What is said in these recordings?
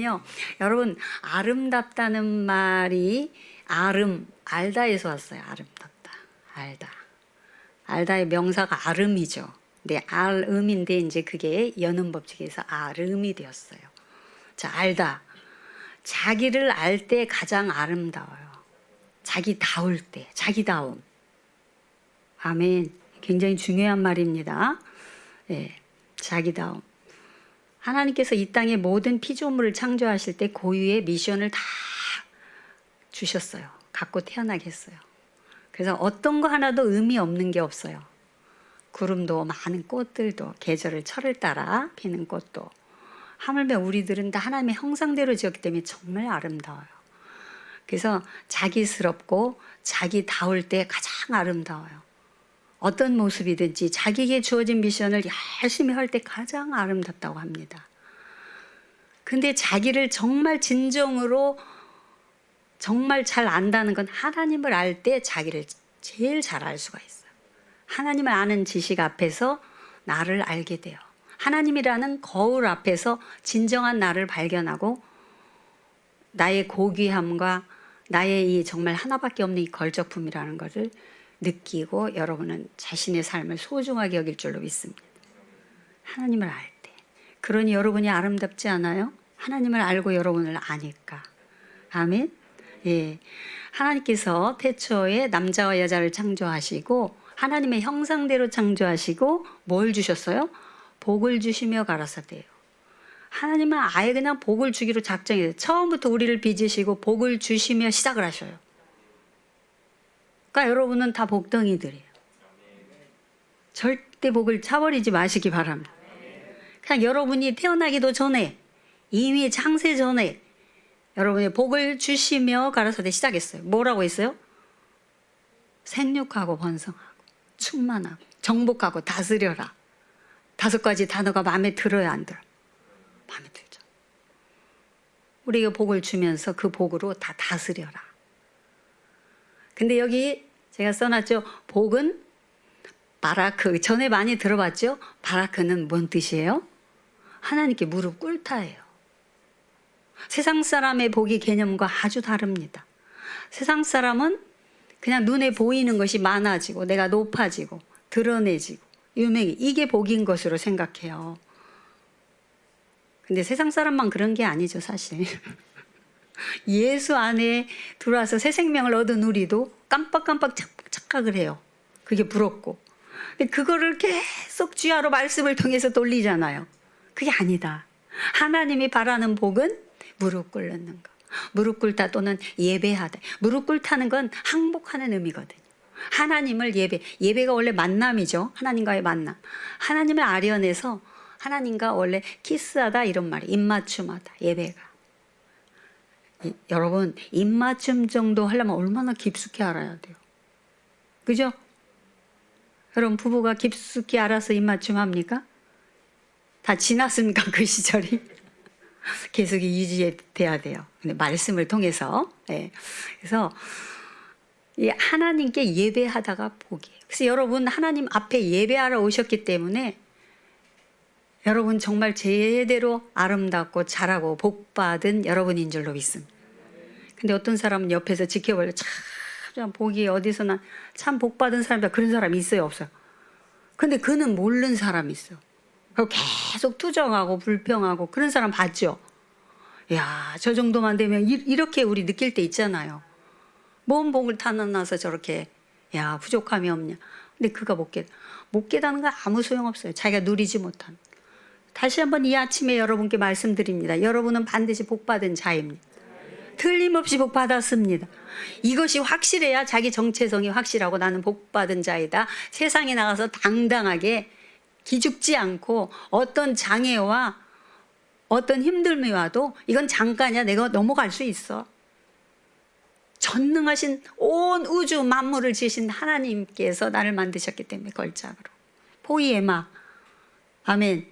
요 여러분, 아름답다는 말이 알다에서 왔어요. 아름답다, 알다의 명사가 아름이죠. 근데 알음인데 이제 그게 연음 법칙에서 아름이 되었어요. 자, 알다, 자기를 알 때 가장 아름다워요. 자기다울 때, 자기다움. 아멘. 굉장히 중요한 말입니다. 예, 자기다움. 하나님께서 이 땅의 모든 피조물을 창조하실 때 고유의 미션을 다 주셨어요. 갖고 태어나게 했어요. 그래서 어떤 거 하나도 의미 없는 게 없어요. 구름도 많은 꽃들도 계절을 철을 따라 피는 꽃도, 하물며 우리들은 다 하나님의 형상대로 지었기 때문에 정말 아름다워요. 그래서 자기스럽고 자기다울 때 가장 아름다워요. 어떤 모습이든지 자기에게 주어진 미션을 열심히 할 때 가장 아름답다고 합니다. 근데 자기를 정말 진정으로 정말 잘 안다는 건 하나님을 알 때 자기를 제일 잘 알 수가 있어요. 하나님을 아는 지식 앞에서 나를 알게 돼요. 하나님이라는 거울 앞에서 진정한 나를 발견하고 나의 고귀함과 나의 이 정말 하나밖에 없는 이 걸작품이라는 것을 느끼고 여러분은 자신의 삶을 소중하게 여길 줄로 믿습니다. 하나님을 알 때. 그러니 여러분이 아름답지 않아요? 하나님을 알고 여러분을 아니까. 아멘. 예. 하나님께서 태초에 남자와 여자를 창조하시고 하나님의 형상대로 창조하시고 뭘 주셨어요? 복을 주시며 가라사대요. 하나님은 아예 그냥 복을 주기로 작정해요. 처음부터 우리를 빚으시고 복을 주시며 시작을 하셔요. 그러니까 여러분은 다 복덩이들이에요. 절대 복을 차버리지 마시기 바랍니다. 그냥 여러분이 태어나기도 전에, 이미 창세 전에 여러분이 복을 주시며 가라사대 시작했어요. 뭐라고 했어요? 생육하고 번성하고 충만하고 정복하고 다스려라. 5가지 단어가 마음에 들어야 안 들어요? 마음에 들죠. 우리가 복을 주면서 그 복으로 다 다스려라. 근데 여기 제가 써놨죠. 복은 바라크. 전에 많이 들어봤죠? 바라크는 뭔 뜻이에요? 하나님께 무릎 꿇다예요. 세상 사람의 복의 개념과 아주 다릅니다. 세상 사람은 그냥 눈에 보이는 것이 많아지고 내가 높아지고 드러내지고 유명해. 이게 복인 것으로 생각해요. 근데 세상 사람만 그런 게 아니죠, 사실. 예수 안에 들어와서 새 생명을 얻은 우리도 깜빡깜빡 착각을 해요. 그게 부럽고. 근데 그거를 계속 주야로 말씀을 통해서 돌리잖아요. 그게 아니다. 하나님이 바라는 복은 무릎 꿇는 것. 무릎 꿇다 또는 예배하다. 무릎 꿇다는 건 항복하는 의미거든요. 하나님을 예배가 원래 만남이죠. 하나님과의 만남. 하나님을 아련해서 하나님과 원래 키스하다 이런 말이 입맞춤하다. 예배가. 여러분, 입맞춤 정도 하려면 얼마나 깊숙이 알아야 돼요. 그죠? 여러분, 부부가 깊숙이 알아서 입맞춤 합니까? 다 지났습니까? 그 시절이? 계속 유지돼야 돼요. 근데 말씀을 통해서. 네. 그래서 하나님께 예배하다가 복이에요. 그래서 여러분, 하나님 앞에 예배하러 오셨기 때문에 여러분 정말 제대로 아름답고 잘하고 복받은 여러분인 줄로 믿습니다. 근데 어떤 사람은 옆에서 지켜보려 참 복이 어디서나 참 복받은 사람이다. 그런 사람이 있어요, 없어요? 근데 그는 모르는 사람이 있어요. 계속 투정하고 불평하고 그런 사람 봤죠? 야, 저 정도만 되면 이렇게 우리 느낄 때 있잖아요. 뭔 복을 타나서 저렇게 야, 부족함이 없냐. 근데 그가 못 깨닫는 건 아무 소용없어요. 자기가 누리지 못한. 다시 한번 이 아침에 여러분께 말씀드립니다. 여러분은 반드시 복받은 자입니다. 틀림없이 복받았습니다. 이것이 확실해야 자기 정체성이 확실하고 나는 복받은 자이다. 세상에 나가서 당당하게 기죽지 않고 어떤 장애와 어떤 힘듦이 와도 이건 잠깐이야. 내가 넘어갈 수 있어. 전능하신 온 우주 만물을 지으신 하나님께서 나를 만드셨기 때문에 걸작으로. 포이에마. 아멘.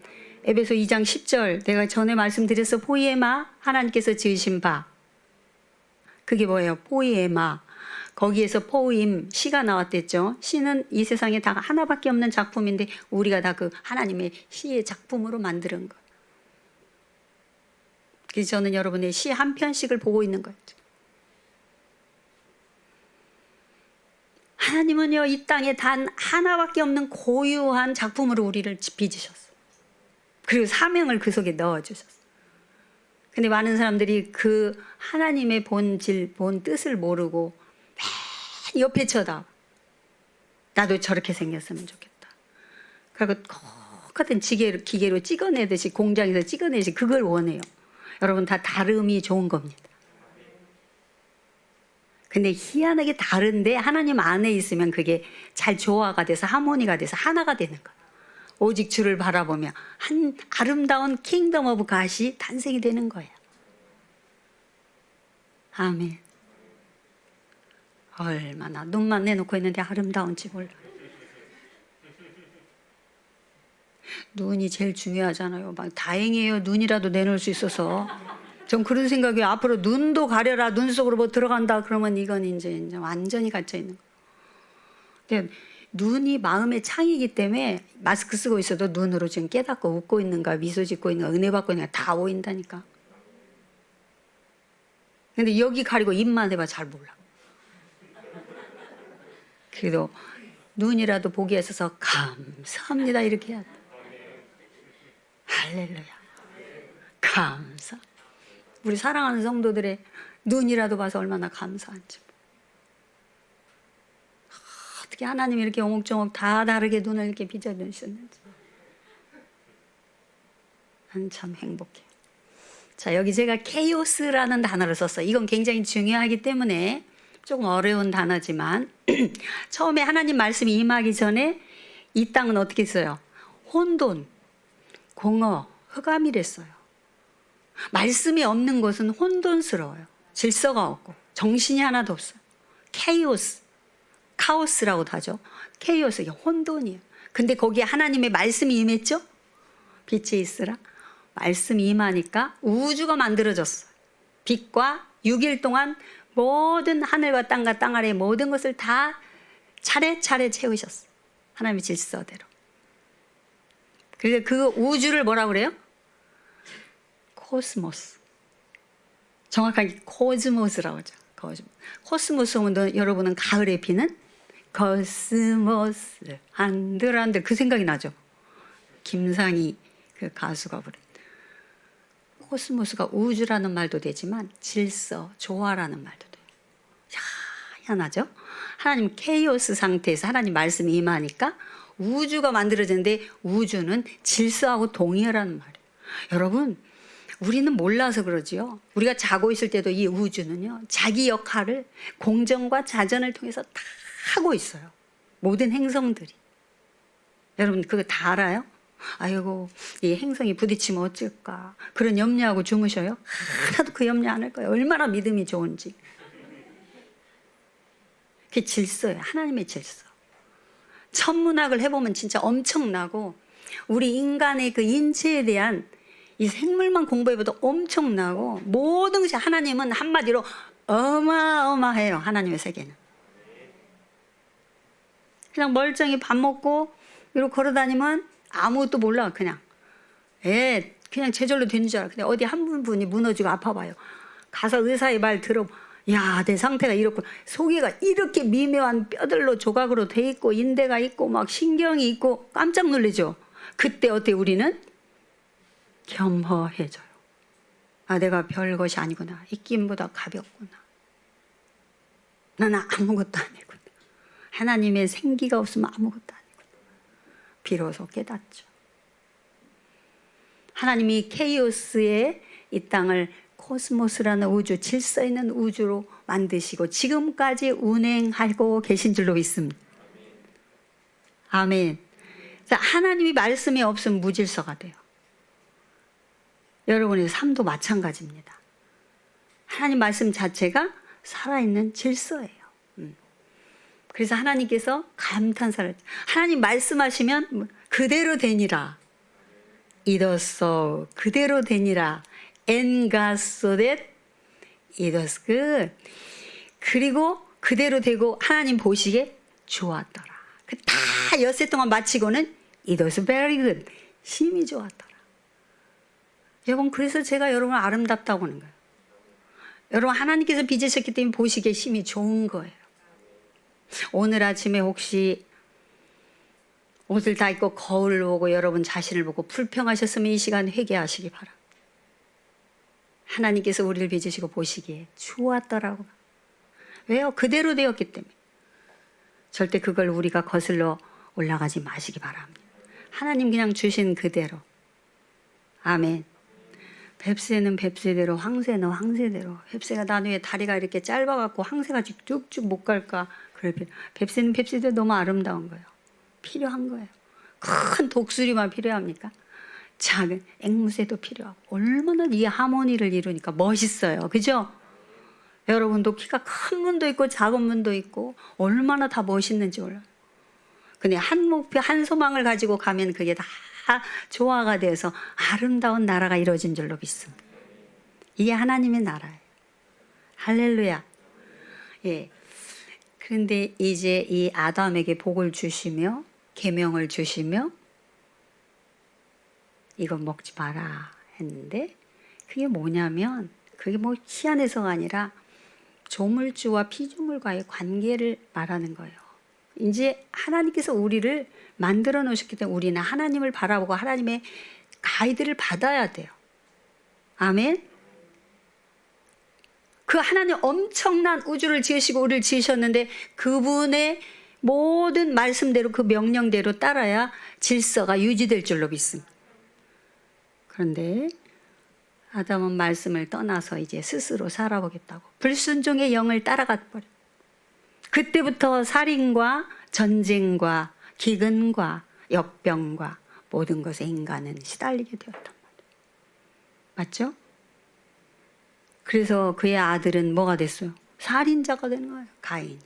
에베소 2장 10절 내가 전에 말씀드렸어. 포이에마 하나님께서 지으신 바. 그게 뭐예요? 포이에마. 거기에서 포임, 시가 나왔댔죠. 시는 이 세상에 다 하나밖에 없는 작품인데 우리가 다 그 하나님의 시의 작품으로 만드는 것. 그래서 저는 여러분의 시 한 편씩을 보고 있는 거예요. 하나님은요, 이 땅에 단 하나밖에 없는 고유한 작품으로 우리를 빚으셨어요. 그리고 사명을 그 속에 넣어주셨어요. 근데 많은 사람들이 그 하나님의 본질, 본 뜻을 모르고 맨 옆에 쳐다. 나도 저렇게 생겼으면 좋겠다. 그리고 똑같은 기계로 찍어내듯이, 공장에서 찍어내듯이 그걸 원해요. 여러분, 다 다름이 좋은 겁니다. 근데 희한하게 다른데 하나님 안에 있으면 그게 잘 조화가 돼서 하모니가 돼서 하나가 되는 거예요. 오직 주를 바라보며 한 아름다운 킹덤 오브 갓이 탄생이 되는 거예요. 아멘. 얼마나 눈만 내놓고 있는데 아름다운지 몰라요. 눈이 제일 중요하잖아요. 막 다행이에요. 눈이라도 내놓을 수 있어서. 전 그런 생각이, 앞으로 눈도 가려라, 눈 속으로 뭐 들어간다 그러면 이건 이제 완전히 갇혀 있는 거예요. 근데 눈이 마음의 창이기 때문에 마스크 쓰고 있어도 눈으로 지금 깨닫고 웃고 있는가, 미소 짓고 있는가, 은혜 받고 있는가 다 보인다니까. 근데 여기 가리고 입만 해봐 잘 몰라. 그래도 눈이라도 보기 있어서 감사합니다 이렇게 해야 돼. 할렐루야. 감사. 우리 사랑하는 성도들의 눈이라도 봐서 얼마나 감사한지. 어떻게 하나님이 이렇게 오목조목 다 다르게 눈을 이렇게 빚어주셨는지. 난 참 행복해. 자, 여기 제가 케이오스라는 단어를 썼어요. 이건 굉장히 중요하기 때문에 조금 어려운 단어지만 처음에 하나님 말씀이 임하기 전에 이 땅은 어떻게 써요? 혼돈, 공허, 흑암이랬어요. 말씀이 없는 것은 혼돈스러워요. 질서가 없고 정신이 하나도 없어요. 케이오스, 카오스라고도 하죠. 케이오스, 이게 혼돈이에요. 근데 거기에 하나님의 말씀이 임했죠? 빛이 있으라. 말씀이 임하니까 우주가 만들어졌어요. 빛과 6일 동안 모든 하늘과 땅과 땅 아래의 모든 것을 다 차례차례 채우셨어요. 하나님의 질서대로. 그래서 그 우주를 뭐라고 그래요? 코스모스. 정확하게 코즈모스라고 하죠. 코스모스 하면 여러분은 가을에 피는 코스모스 한들한들 그 생각이 나죠. 김상희 그 가수가 부른. 코스모스가 우주라는 말도 되지만 질서, 조화라는 말도 돼요. 희한하죠? 하나님 케이오스 상태에서 하나님 말씀이 임하니까 우주가 만들어졌는데 우주는 질서하고 동의어라는 말이에요. 여러분, 우리는 몰라서 그러지요. 우리가 자고 있을 때도 이 우주는요, 자기 역할을 공정과 자전을 통해서 다 하고 있어요. 모든 행성들이. 여러분 그거 다 알아요? 아이고, 이 행성이 부딪히면 어쩔까, 그런 염려하고 주무셔요? 하나도 그 염려 안 할 거예요. 얼마나 믿음이 좋은지. 그게 질서예요. 하나님의 질서. 천문학을 해보면 진짜 엄청나고, 우리 인간의 그 인체에 대한 이 생물만 공부해봐도 엄청나고, 모든 것이 하나님은 한마디로 어마어마해요. 하나님의 세계는. 그냥 멀쩡히 밥 먹고 이러고 걸어다니면 아무것도 몰라. 그냥 그냥 제절로 되는 줄 알아. 근데 어디 한 분이 무너지고 아파봐요. 가서 의사의 말 들어, 야, 내 상태가 이렇고, 속이가 이렇게 미묘한 뼈들로 조각으로 돼 있고 인대가 있고 막 신경이 있고, 깜짝 놀라죠. 그때 어때? 우리는 겸허해져요. 아, 내가 별것이 아니구나. 입김보다 가볍구나. 나는 아무것도 아니구나. 하나님의 생기가 없으면 아무것도 아니구나. 비로소 깨닫죠. 하나님이 케이오스의 이 땅을 코스모스라는 우주, 질서 있는 우주로 만드시고 지금까지 운행하고 계신 줄로 믿습니다. 아멘. 자, 하나님이 말씀이 없으면 무질서가 돼요. 여러분의 삶도 마찬가지입니다. 하나님 말씀 자체가 살아있는 질서예요. 그래서 하나님께서 감탄사를, 하나님 말씀하시면 그대로 되니라. 이더소 그대로 되니라. And God so that it was good. 그리고 그대로 되고 하나님 보시기에 좋았더라. 다 엿새 동안 마치고는 it was very good. 심히 좋았더라. 여러분, 그래서 제가 여러분을 아름답다고 하는 거예요. 여러분, 하나님께서 빚으셨기 때문에 보시기에 힘이 좋은 거예요. 오늘 아침에 혹시 옷을 다 입고 거울을 보고 여러분 자신을 보고 불평하셨으면 이 시간 회개하시기 바랍니다. 하나님께서 우리를 빚으시고 보시기에 좋았더라고. 왜요? 그대로 되었기 때문에. 절대 그걸 우리가 거슬러 올라가지 마시기 바랍니다. 하나님 그냥 주신 그대로. 아멘. 뱁새는 뱁새대로, 황새는 황새대로. 뱁새가 나는 왜 다리가 이렇게 짧아갖고 황새가 쭉쭉 못 갈까? 뱁새는 뱁새대로 너무 아름다운 거예요. 필요한 거예요. 큰 독수리만 필요합니까? 작은 앵무새도 필요하고. 얼마나 이 하모니를 이루니까 멋있어요. 그죠? 여러분도 키가 큰 분도 있고 작은 분도 있고 얼마나 다 멋있는지 몰라요. 근데 한 목표, 한 소망을 가지고 가면 그게 다 조화가 돼서 아름다운 나라가 이루어진 줄로 믿습니다. 이게 하나님의 나라예요. 할렐루야. 예. 그런데 이제 이 아담에게 복을 주시며 계명을 주시며 이건 먹지 마라 했는데 그게 뭐냐면 그게 뭐 희한해서가 아니라 조물주와 피조물과의 관계를 말하는 거예요. 이제 하나님께서 우리를 만들어 놓으셨기 때문에 우리는 하나님을 바라보고 하나님의 가이드를 받아야 돼요. 아멘. 그 하나님 엄청난 우주를 지으시고 우리를 지으셨는데 그분의 모든 말씀대로 그 명령대로 따라야 질서가 유지될 줄로 믿습니다. 그런데 아담은 말씀을 떠나서 이제 스스로 살아보겠다고 불순종의 영을 따라가 버려. 그때부터 살인과 전쟁과 기근과 역병과 모든 것에 인간은 시달리게 되었단 말이에요. 맞죠? 그래서 그의 아들은 뭐가 됐어요? 살인자가 되는 거예요. 가인이.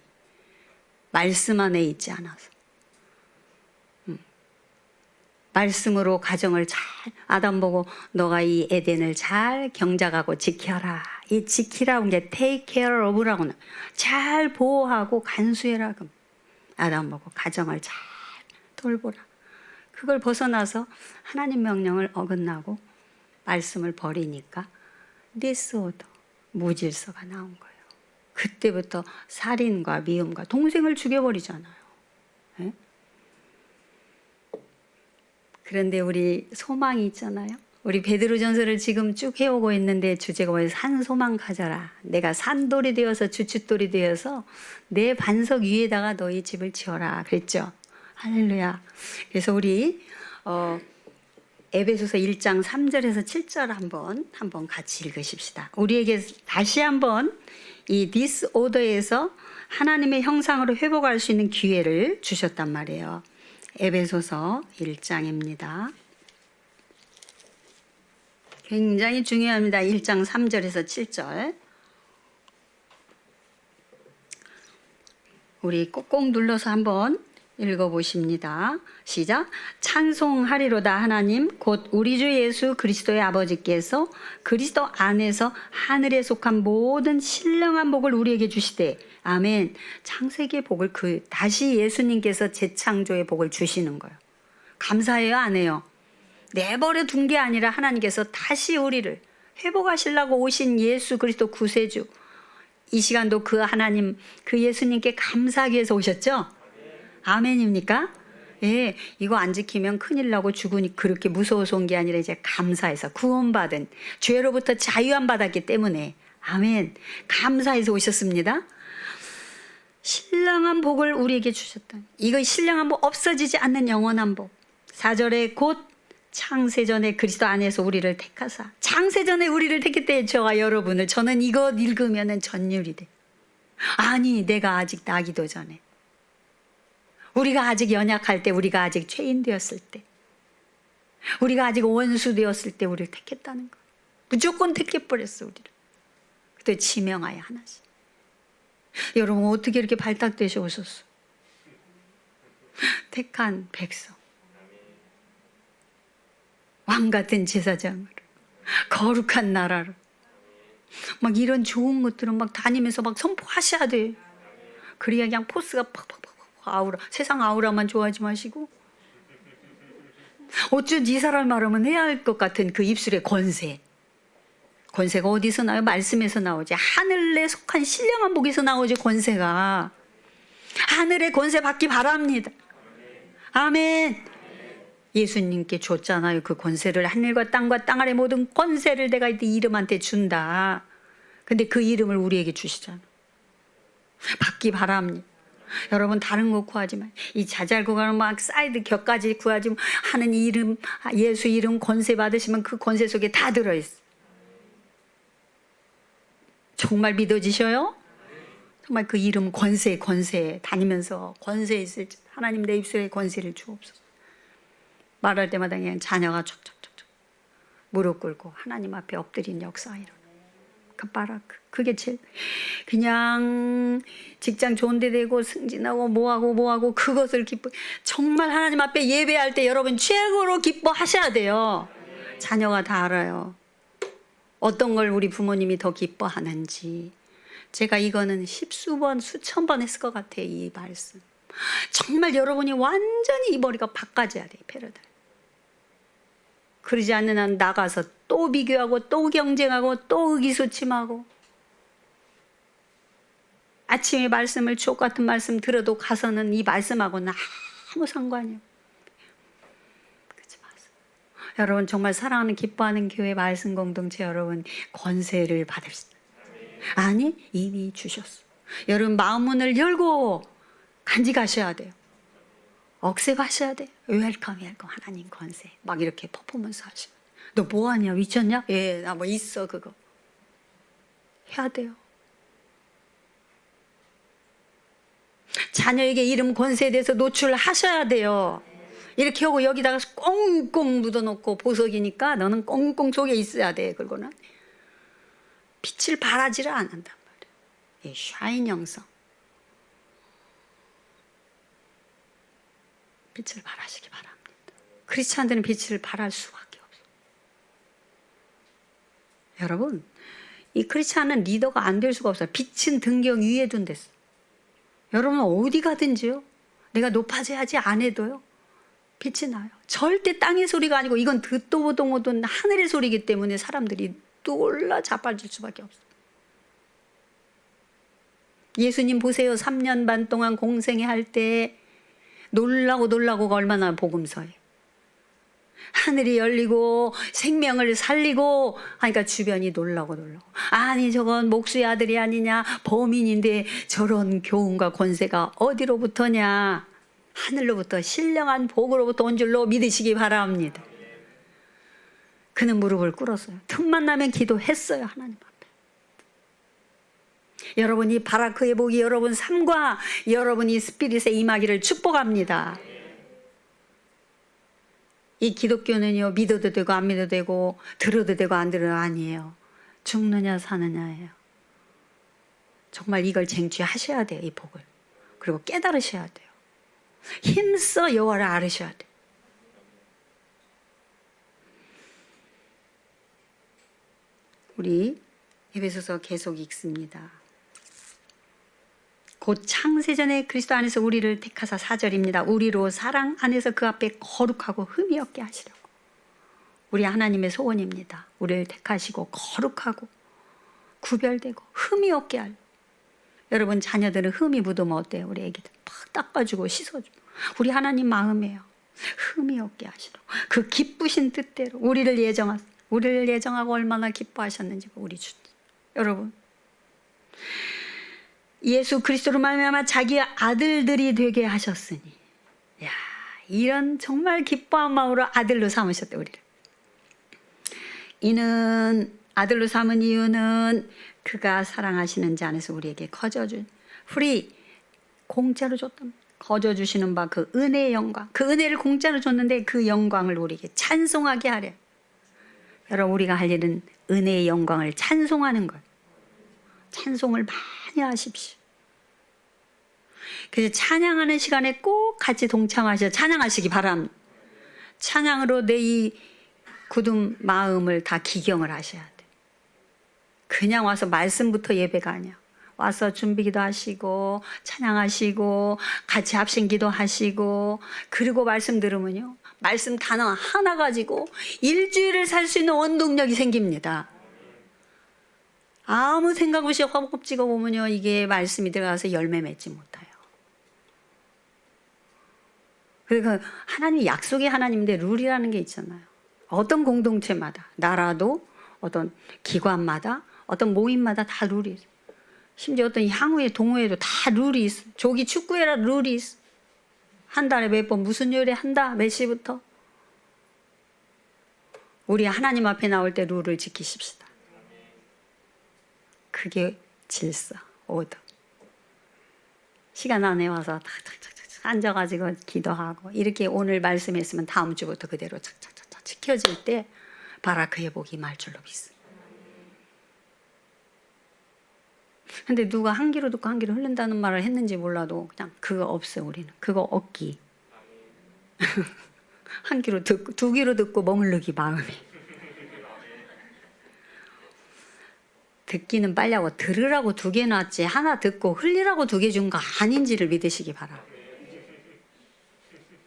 말씀 안에 있지 않아서. 말씀으로 가정을 잘 아담 보고 너가 이 에덴을 잘 경작하고 지켜라. 이 지키라고 게 take care of라고 잘 보호하고 간수해라. 아담 보고 가정을 잘 돌보라. 그걸 벗어나서 하나님 명령을 어긋나고 말씀을 버리니까 디스오더 무질서가 나온 거예요. 그때부터 살인과 미움과 동생을 죽여버리잖아요. 네? 그런데 우리 소망이 있잖아요. 우리 베드로전서를 지금 쭉 해오고 있는데 주제가 뭐예요? 산 소망 가져라. 내가 산돌이 되어서 주춧돌이 되어서 내 반석 위에다가 너희 집을 지어라. 그랬죠. 할렐루야. 그래서 우리 에베소서 1장 3절에서 7절 한번 같이 읽으십시다. 우리에게 다시 한번 이 디스오더에서 하나님의 형상으로 회복할 수 있는 기회를 주셨단 말이에요. 에베소서 1장입니다. 굉장히 중요합니다. 1장 3절에서 7절. 우리 꼭꼭 눌러서 한번 읽어보십니다. 시작. 찬송하리로다 하나님 곧 우리 주 예수 그리스도의 아버지께서 그리스도 안에서 하늘에 속한 모든 신령한 복을 우리에게 주시되 아멘. 창세기의 복을 다시 예수님께서 재창조의 복을 주시는 거예요. 감사해요, 안 해요? 내버려 둔 게 아니라 하나님께서 다시 우리를 회복하시려고 오신 예수 그리스도 구세주. 이 시간도 그 하나님, 그 예수님께 감사하기 위해서 오셨죠? 아멘입니까? 예, 이거 안 지키면 큰일 나고 죽으니 그렇게 무서워서 온 게 아니라 이제 감사해서 구원받은 죄로부터 자유함 받았기 때문에 아멘. 감사해서 오셨습니다. 신령한 복을 우리에게 주셨다. 이거 신령한 복, 없어지지 않는 영원한 복. 4절에 곧 창세전에 그리스도 안에서 우리를 택하사. 창세전에 우리를 택했을 때 저와 여러분을 저는 이거 읽으면 전율이 돼. 아니 내가 아직 나기도 전에. 우리가 아직 연약할 때, 우리가 아직 죄인 되었을 때, 우리가 아직 원수 되었을 때 우리를 택했다는 거. 무조건 택해버렸어 우리를. 그때 지명하여 하나씩. 여러분 어떻게 이렇게 발탁되셔 오셨어? 택한 백성. 왕같은 제사장으로. 거룩한 나라로. 막 이런 좋은 것들은 막 다니면서 막 선포하셔야 돼. 그래야 그냥 포스가 팍팍팍 아우라. 세상 아우라만 좋아하지 마시고 어쩐지 이 사람 말하면 해야 할 것 같은 그 입술의 권세. 권세가 어디서 나요? 말씀에서 나오지. 하늘에 속한 신령한 복에서 나오지. 권세가 하늘의 권세 받기 바랍니다. 아멘. 예수님께 줬잖아요. 그 권세를. 하늘과 땅과 땅 아래 모든 권세를 내가 네 이름한테 준다. 근데 그 이름을 우리에게 주시잖아. 받기 바랍니다. 여러분 다른 거 구하지 마. 이 자잘구가는 막 사이드 격까지 구하지 마. 하는 이름, 예수 이름 권세 받으시면 그 권세 속에 다 들어있어. 정말 믿어지셔요? 정말 그 이름 권세 다니면서 권세 있을 때 하나님 내 입술에 권세를 주옵소서. 말할 때마다 그냥 자녀가 촉촉촉촉 무릎 꿇고 하나님 앞에 엎드린 역사 이런 그 바라크. 그게 제일 그냥 직장 좋은 데 되고 승진하고 뭐하고 그것을 기뻐. 정말 하나님 앞에 예배할 때 여러분 최고로 기뻐하셔야 돼요. 자녀가 다 알아요. 어떤 걸 우리 부모님이 더 기뻐하는지. 제가 이거는 십수번 수천 번 했을 것 같아요. 이 말씀 정말 여러분이 완전히 이 머리가 바꿔져야 돼요. 패러다임. 그러지 않는 한 나가서 또 비교하고 또 경쟁하고 또 의기소침하고 아침에 말씀을 주옥 같은 말씀 들어도 가서는 이 말씀하고는 아무 상관이 없어요. 그렇지 마세요. 여러분 정말 사랑하는 기뻐하는 교회 말씀 공동체 여러분 권세를 받읍시다. 아니 이미 주셨어. 여러분 마음 문을 열고 간직하셔야 돼요. 억셉하셔야 돼요. 웰컴 하나님 권세 막 이렇게 퍼포먼스 하시면 너 뭐하냐 미쳤냐? 예, 나 뭐 있어 그거 해야 돼요. 자녀에게 이름 권세에 대해서 노출하셔야 돼요. 이렇게 하고 여기다가 꽁꽁 묻어놓고 보석이니까 너는 꽁꽁 속에 있어야 돼. 그거는 빛을 발하지를 않는단 말이에요. 이 샤인 영성 빛을 발하시기 바랍니다. 크리스찬들은 빛을 발할 수밖에 없어요. 여러분 이 크리스찬은 리더가 안 될 수가 없어요. 빛은 등경 위에 둔댔어. 여러분 어디 가든지요 내가 높아져야지 안 해도요 빛이 나요. 절대 땅의 소리가 아니고 이건 듣도 보도 못한 하늘의 소리이기 때문에 사람들이 놀라 자빠질 수밖에 없어요. 예수님 보세요. 3년 반 동안 공생애 할 때 놀라고가 얼마나 복음서예요. 하늘이 열리고 생명을 살리고 하니까 주변이 놀라고 아니 저건 목수의 아들이 아니냐 범인인데 저런 교훈과 권세가 어디로부터냐 하늘로부터 신령한 복으로부터 온 줄로 믿으시기 바랍니다. 그는 무릎을 꿇었어요. 틈만 나면 기도했어요. 하나님 앞에. 여러분이 바라크의 복이 여러분 삶과 여러분이 스피릿에 임하기를 축복합니다. 이 기독교는요 믿어도 되고 안 믿어도 되고 들어도 되고 안 들어도 아니에요. 죽느냐 사느냐예요. 정말 이걸 쟁취하셔야 돼요. 이 복을. 그리고 깨달으셔야 돼요. 힘써 여호와를 알으셔야 돼요. 우리 에베소서 계속 읽습니다. 곧 창세전에 그리스도 안에서 우리를 택하사 4절입니다. 우리로 사랑 안에서 그 앞에 거룩하고 흠이 없게 하시려고. 우리 하나님의 소원입니다. 우리를 택하시고 거룩하고 구별되고 흠이 없게 하려. 여러분 자녀들은 흠이 묻으면 어때요? 우리 애기들 팍 닦아주고 씻어주고. 우리 하나님 마음이에요. 흠이 없게 하시려고. 그 기쁘신 뜻대로 우리를 예정하고 얼마나 기뻐하셨는지 우리 주. 여러분 예수 그리스도로 말미암아 자기 아들들이 되게 하셨으니 야 이런 정말 기뻐한 마음으로 아들로 삼으셨대 우리를. 이는 아들로 삼은 이유는 그가 사랑하시는 자 안에서 우리에게 거저준 프리 공짜로 줬단 거저주시는 바 그 은혜의 영광 그 은혜를 공짜로 줬는데 그 영광을 우리에게 찬송하게 하려. 여러분 우리가 할 일은 은혜의 영광을 찬송하는 것. 찬송을 많이 하십시오. 그래서 찬양하는 시간에 꼭 같이 동참하셔 찬양하시기 바랍니다. 찬양으로 내 이 굳은 마음을 다 기경을 하셔야 돼. 그냥 와서 말씀부터 예배가 아니야. 와서 준비기도 하시고 찬양하시고 같이 합심기도 하시고 그리고 말씀 들으면요 말씀 단어 하나 가지고 일주일을 살 수 있는 원동력이 생깁니다. 아무 생각 없이 허겁 찍어 보면요, 이게 말씀이 들어가서 열매 맺지 못해요. 그러니까 하나님 약속의 하나님인데 룰이라는 게 있잖아요. 어떤 공동체마다, 나라도 어떤 기관마다, 어떤 모임마다 다 룰이 있어요. 심지어 어떤 향후에 동호회도 다 룰이 있어. 조기 축구회라 룰이 있어. 한 달에 몇 번 무슨 요일에 한다, 몇 시부터. 우리 하나님 앞에 나올 때 룰을 지키십시다. 그게 질서, 오더. 시간 안에 와서 탁탁탁탁 앉아가지고 기도하고 이렇게 오늘 말씀했으면 다음 주부터 그대로 착착착착 지켜질 때 바라 그의 복이 말 줄로 믿습니다. 근데 누가 한 귀로 듣고 한 귀로 흐른다는 말을 했는지 몰라도 그냥 그거 없어요. 우리는 그거 없기. 한 귀로 듣고 두 귀로 듣고 머무르기 마음이. 듣기는 빨리 하고 들으라고 두 개 놨지 하나 듣고 흘리라고 두 개 준 거 아닌지를 믿으시기 바랍니다.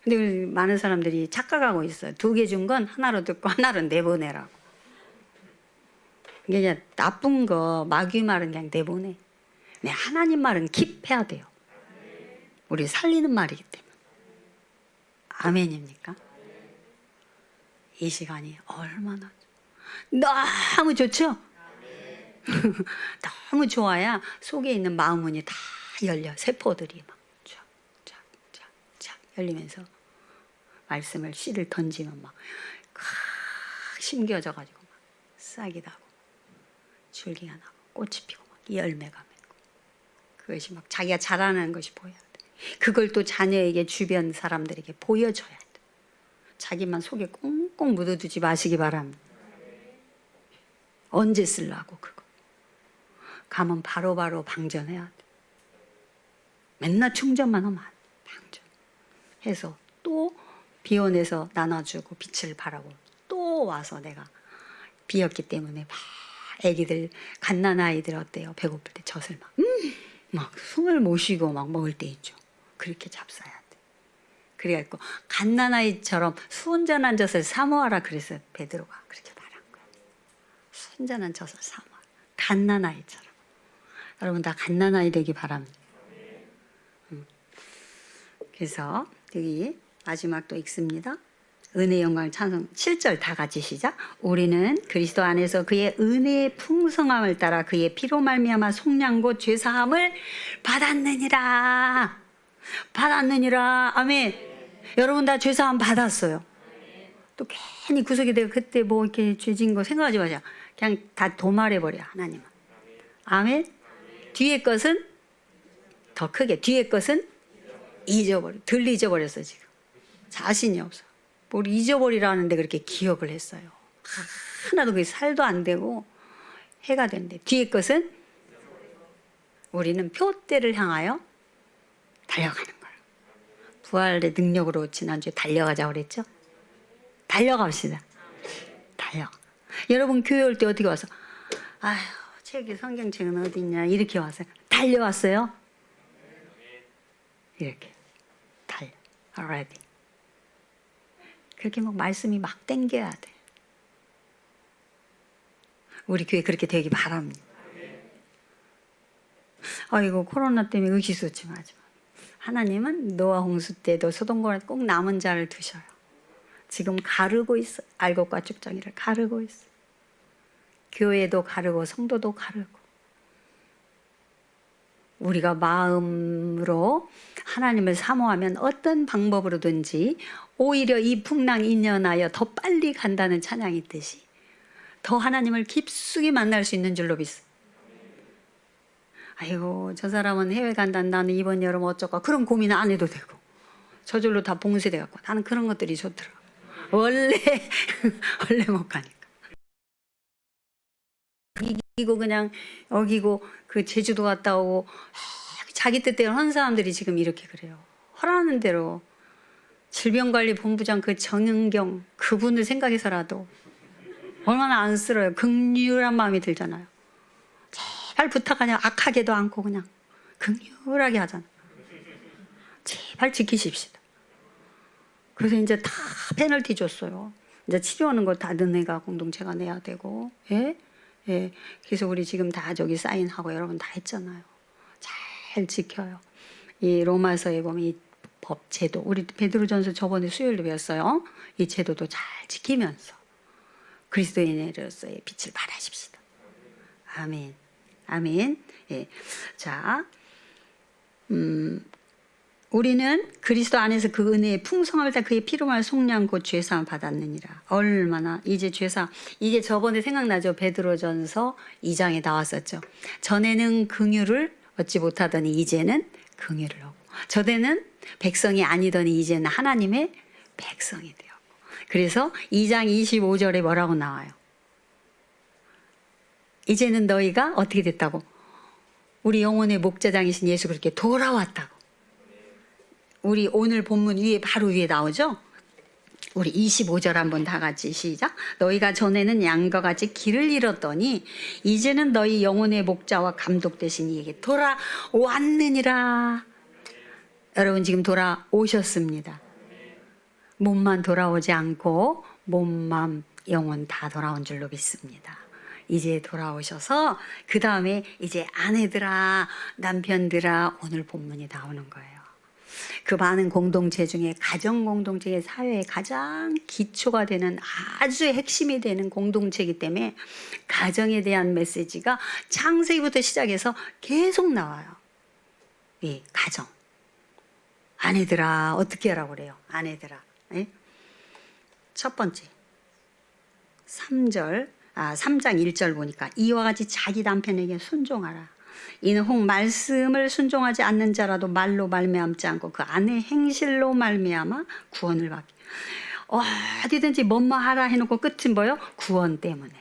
근데 많은 사람들이 착각하고 있어요. 두 개 준 건 하나로 듣고 하나로 내보내라고. 이게 그냥 나쁜 거 마귀 말은 그냥 내보내. 근데 하나님 말은 킵해야 돼요. 우리 살리는 말이기 때문에. 아멘입니까? 이 시간이 얼마나 너무 좋죠? 너무 좋아야 속에 있는 마음문이 다 열려. 세포들이 막 쫙쫙쫙쫙 열리면서 말씀을 씨를 던지면 막 심겨져가지고 막 싹이 나고 줄기가 나고 꽃이 피고 막 열매가 맺고 그것이 막 자기가 잘하는 것이 보여야 돼. 그걸 또 자녀에게 주변 사람들에게 보여줘야 돼. 자기만 속에 꽁꽁 묻어두지 마시기 바랍니다. 언제 쓰려고 그거. 가면 바로바로 방전해야 돼. 맨날 충전만 하면 안 돼. 방전해서 또 비워내서 나눠주고 빛을 발하고 또 와서 내가 비었기 때문에 막 애기들 갓난아이들 어때요? 배고플 때 젖을 막 숨을 못 쉬고 막 먹을 때 있죠. 그렇게 잡숴야 돼. 그래갖고 갓난아이처럼 순전한 젖을 사모하라 그래서 베드로가 그렇게 말한 거야. 순전한 젖을 사모하라. 갓난아이처럼. 여러분 다 갓난아이 되기 바랍니다. 그래서 여기 마지막 또 읽습니다. 은혜 영광 찬송 7절 다 같이 시작. 우리는 그리스도 안에서 그의 은혜의 풍성함을 따라 그의 피로 말미암아 속량 곧 죄사함을 받았느니라. 받았느니라. 아멘. 여러분 다 죄사함 받았어요. 또 괜히 구석에 내가 그때 뭐 이렇게 죄진 거 생각하지 마자. 그냥 다 도말해버려 하나님은. 아멘. 뒤에 것은 더 크게 뒤에 것은 덜 잊어버렸어 지금. 자신이 없어. 뭘 잊어버리라는데 그렇게 기억을 했어요. 하나도 그게 살도 안 되고 해가 된대. 뒤에 것은 우리는 표대를 향하여 달려가는 거예요. 부활의 능력으로 지난주에 달려가자고 그랬죠. 달려갑시다. 달려. 여러분 교회 올 때 어떻게 와서 아휴 책이 성경책은 어디 있냐 이렇게 왔어요. 달려왔어요. 이렇게 달려. already. 그렇게 막 말씀이 막 땡겨야 돼. 우리 교회 그렇게 되기 바랍니다. 아이고 코로나 때문에 의기소침하지 마. 하나님은 노아 홍수 때도 소돔과 꼭 남은 자를 두셔요. 지금 가르고 있어. 알곡과 쭉정이를 가르고 있어. 교회도 가르고 성도도 가르고. 우리가 마음으로 하나님을 사모하면 어떤 방법으로든지 오히려 이 풍랑 인연하여 더 빨리 간다는 찬양이 있듯이 더 하나님을 깊숙이 만날 수 있는 줄로 믿어. 아이고 저 사람은 해외 간다 나는 이번 여름 어쩌까 그런 고민 안 해도 되고 저절로 다 봉쇄돼갖고 나는 그런 것들이 좋더라. 원래 못 가니까 이기고 그냥 어기고 그 제주도 갔다 오고 자기 뜻대로 하는 사람들이 지금 이렇게 그래요. 허라는 대로 질병관리본부장 그 정은경 그분을 생각해서라도 얼마나 안쓰러워요. 긍휼한 마음이 들잖아요. 제발 부탁하냐 악하게도 않고 그냥 긍휼하게 하잖아. 제발 지키십시다. 그래서 이제 다 페널티 줬어요. 이제 치료하는 거 다 너네가 공동체가 내야 되고, 예? 예. 그래서 우리 지금 다 저기 사인하고 여러분 다 했잖아요. 잘 지켜요. 이 로마서에 보면 이 법 제도, 우리 베드로전서 저번에 수요일도 배웠어요. 이 제도도 잘 지키면서 그리스도인으로서의 빛을 발하십시다. 아멘. 아멘. 예. 자, 우리는 그리스도 안에서 그 은혜의 풍성함을 다 그의 피로만 속량 곧 죄사함 받았느니라. 얼마나 이제 죄사, 이게 저번에 생각나죠? 베드로전서 2장에 나왔었죠. 전에는 긍휼을 얻지 못하더니 이제는 긍휼을 얻고, 저때는 백성이 아니더니 이제는 하나님의 백성이 되었고. 그래서 2장 25절에 뭐라고 나와요? 이제는 너희가 어떻게 됐다고? 우리 영혼의 목자장이신 예수 그렇게 돌아왔다고. 우리 오늘 본문 위에 바로 위에 나오죠? 우리 25절 한번 다 같이 시작. 너희가 전에는 양과 같이 길을 잃었더니 이제는 너희 영혼의 목자와 감독 되신 이에게 돌아왔느니라. 여러분 지금 돌아오셨습니다. 몸만 돌아오지 않고 몸, 마음, 영혼 다 돌아온 줄로 믿습니다. 이제 돌아오셔서 그 다음에 이제 아내들아, 남편들아, 오늘 본문이 나오는 거예요. 그 많은 공동체 중에 가정 공동체의 사회의 가장 기초가 되는 아주 핵심이 되는 공동체이기 때문에 가정에 대한 메시지가 창세기부터 시작해서 계속 나와요. 이 가정. 아내들아 어떻게 하라고 그래요? 아내들아. 예? 첫 번째 3장 1절 보니까 이와 같이 자기 남편에게 순종하라. 이는 혹 말씀을 순종하지 않는 자라도 말로 말미암지 않고 그 아내 행실로 말미암아 구원을 받게. 어디든지 뭐뭐 하라 해놓고 끝은 뭐요? 구원 때문에.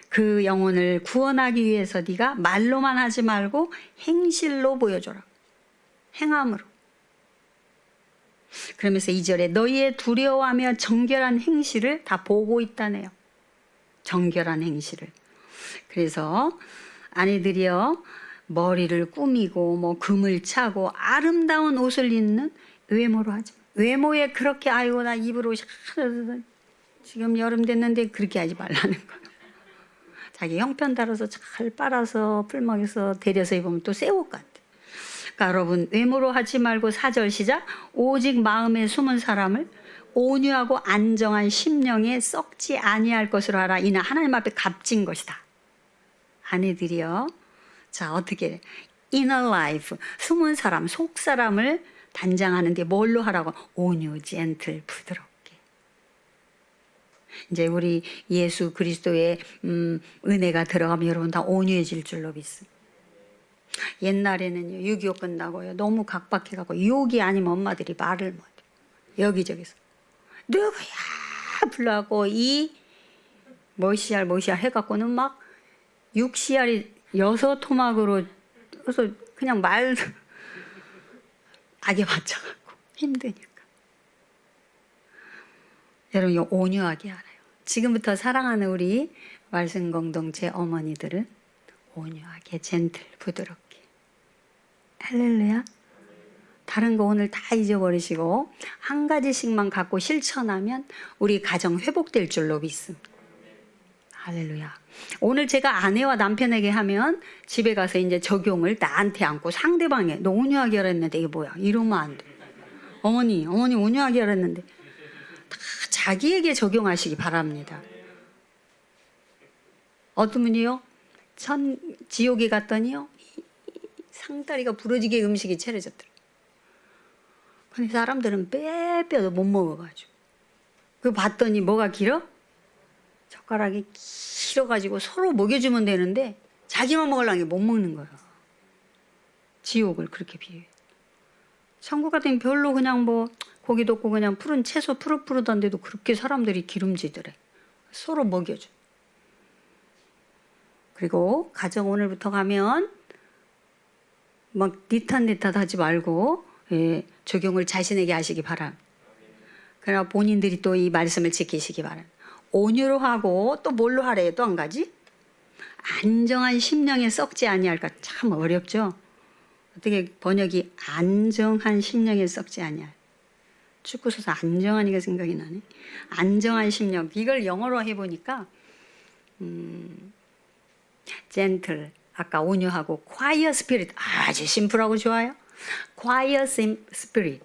그 영혼을 구원하기 위해서 네가 말로만 하지 말고 행실로 보여줘라. 행함으로. 그러면서 2절에 너희의 두려워하며 정결한 행실을 다 보고 있다네요. 정결한 행실을. 그래서 아내들이요 머리를 꾸미고 뭐 금을 차고 아름다운 옷을 입는 외모로 하지 마. 외모에 그렇게 아이고 나 입을 옷이 지금 여름 됐는데 그렇게 하지 말라는 거예요. 자기 형편 따라서 잘 빨아서 풀먹여서 데려서 입으면 또 새 옷 같아. 그러니까 여러분 외모로 하지 말고 4절 시작. 오직 마음에 숨은 사람을 온유하고 안정한 심령에 썩지 아니할 것으로 하라. 이는 하나님 앞에 값진 것이다. 아내들이요. 자 어떻게 inner life 숨은 사람 속 사람을 단장하는데 뭘로 하라고? 온유, 젠틀, 부드럽게. 이제 우리 예수 그리스도의 은혜가 들어가면 여러분 다 온유해질 줄로 믿습니다. 옛날에는요 6.25 끝나고요 너무 각박해갖고 욕이 아니면 엄마들이 말을 못해. 여기저기서 누구야 불러갖고 이 뭐시알 해갖고는 막 6시알이 6토막으로 그래서 그냥 말 악에 맞춰갖고 힘드니까. 여러분 이거 온유하게 알아요. 지금부터 사랑하는 우리 말씀 공동체 어머니들은 온유하게 젠틀 부드럽게. 할렐루야. 다른 거 오늘 다 잊어버리시고 한 가지씩만 갖고 실천하면 우리 가정 회복될 줄로 믿습니다. 할렐루야. 오늘 제가 아내와 남편에게 하면 집에 가서 이제 적용을 나한테 안고 상대방에 너 온유하게 하랬는데 이게 뭐야? 이러면 안 돼. 어머니 온유하게 하랬는데 다 자기에게 적용하시기 바랍니다. 어떤 분이요? 지옥에 갔더니요 상다리가 부러지게 음식이 차려졌더라. 근데 사람들은 빼빼도 못 먹어가지고 그 봤더니 뭐가 길어? 젓가락이 길어가지고 서로 먹여주면 되는데 자기만 먹으려는 게 못 먹는 거예요. 지옥을 그렇게 비유해. 천국 같은 별로 그냥 뭐 고기도 없고 그냥 푸른 채소 푸릇푸릇한데도 그렇게 사람들이 기름지더래. 서로 먹여줘. 그리고 가정 오늘부터 가면 막 니탓 하지 말고 적용을 자신에게 하시기 바랍니다. 그러나 본인들이 또 이 말씀을 지키시기 바랍니다. 온유로 하고 또 뭘로 하래요? 또 한 가지? 안정한 심령에 썩지 아니할까? 참 어렵죠? 어떻게 번역이 안정한 심령에 썩지 아니할. 축구 선수 안정환이가 생각이 나네. 안정한 심령. 이걸 영어로 해보니까 gentle, 아까 온유하고 quiet spirit, 아주 심플하고 좋아요. quiet spirit,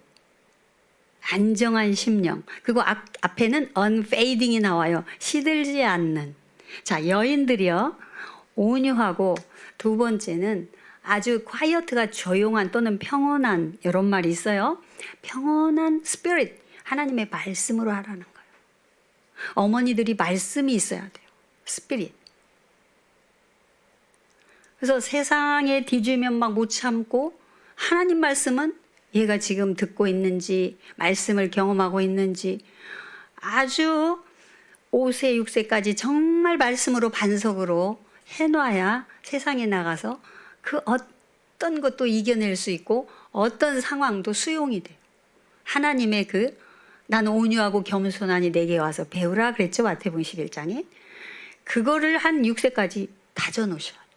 안정한 심령. 그리고 앞에는 unfading이 나와요. 시들지 않는. 자, 여인들이요, 온유하고, 두 번째는 아주 quiet가 조용한 또는 평온한, 이런 말이 있어요. 평온한 spirit, 하나님의 말씀으로 하라는 거예요. 어머니들이 말씀이 있어야 돼요. spirit. 그래서 세상에 뒤지면 막 못 참고, 하나님 말씀은 얘가 지금 듣고 있는지, 말씀을 경험하고 있는지, 아주 5세, 6세까지 정말 말씀으로 반석으로 해놔야 세상에 나가서 그 어떤 것도 이겨낼 수 있고 어떤 상황도 수용이 돼요. 하나님의 나는 온유하고 겸손하니 내게 와서 배우라 그랬죠. 마태복음 11장에. 그거를 한 6세까지 다져놓으셔야 돼요.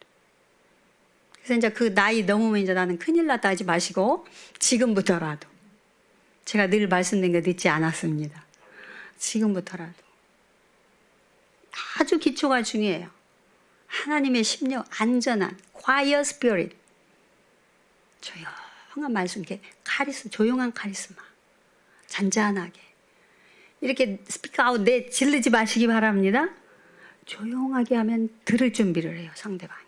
그래서 이제 그 나이 넘으면 이제 나는 큰일 났다 하지 마시고 지금부터라도, 제가 늘 말씀드린 거 늦지 않았습니다. 지금부터라도 아주 기초가 중요해요. 하나님의 심령, 안전한 quiet spirit, 조용한 말씀, 이렇게 조용한 카리스마, 잔잔하게 이렇게 스피크 아웃, 질르지 마시기 바랍니다. 조용하게 하면 들을 준비를 해요, 상대방이.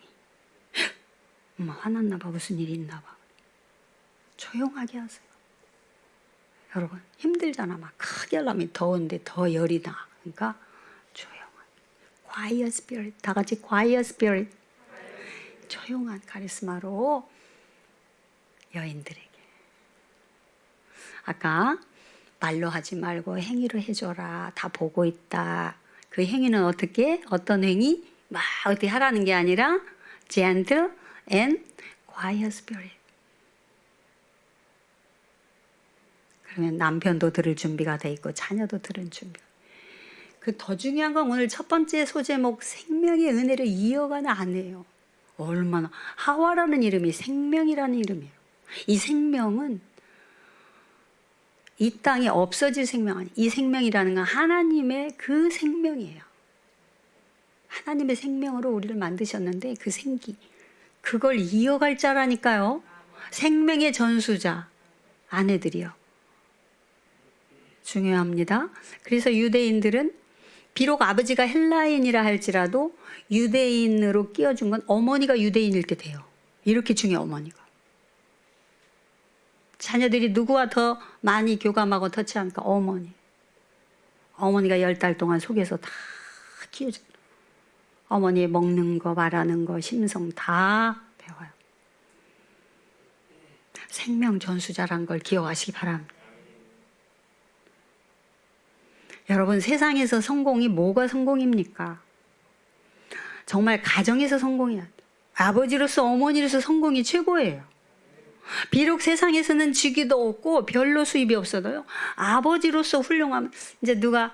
화났나 봐, 무슨 일이 있나 봐. 조용하게 하세요. 여러분 힘들잖아. 막 크게 하려면 더운데 더 열이 나. 그러니까 조용한 quiet spirit, 다 같이 quiet spirit, 조용한 카리스마로 여인들에게. 아까 말로 하지 말고 행위로 해줘라, 다 보고 있다. 그 행위는 어떻게? 어떤 행위? 막 어떻게 하라는 게 아니라 gentle and quiet spirit. 그러면 남편도 들을 준비가 돼 있고 자녀도 들을 준비. 더 중요한 건 오늘 첫 번째 소제목, 생명의 은혜를 이어가는 아내예요. 얼마나, 하와라는 이름이 생명이라는 이름이에요. 이 생명은 이 땅에 없어질 생명 아니에요. 이 생명이라는 건 하나님의 그 생명이에요. 하나님의 생명으로 우리를 만드셨는데 그 생기, 그걸 이어갈 자라니까요. 생명의 전수자, 아내들이요. 중요합니다. 그래서 유대인들은 비록 아버지가 헬라인이라 할지라도 유대인으로 끼워준 건 어머니가 유대인일 때 돼요. 이렇게 중요해요, 어머니가. 자녀들이 누구와 더 많이 교감하고 터치합니까? 어머니. 어머니가 10달 동안 속에서 다 키워줘. 어머니의 먹는 거, 말하는 거, 심성 다 배워요. 생명 전수자란 걸 기억하시기 바랍니다. 여러분, 세상에서 성공이 뭐가 성공입니까? 정말 가정에서 성공해야 돼요. 아버지로서, 어머니로서 성공이 최고예요. 비록 세상에서는 직위도 없고 별로 수입이 없어도요, 아버지로서 훌륭하면, 이제 누가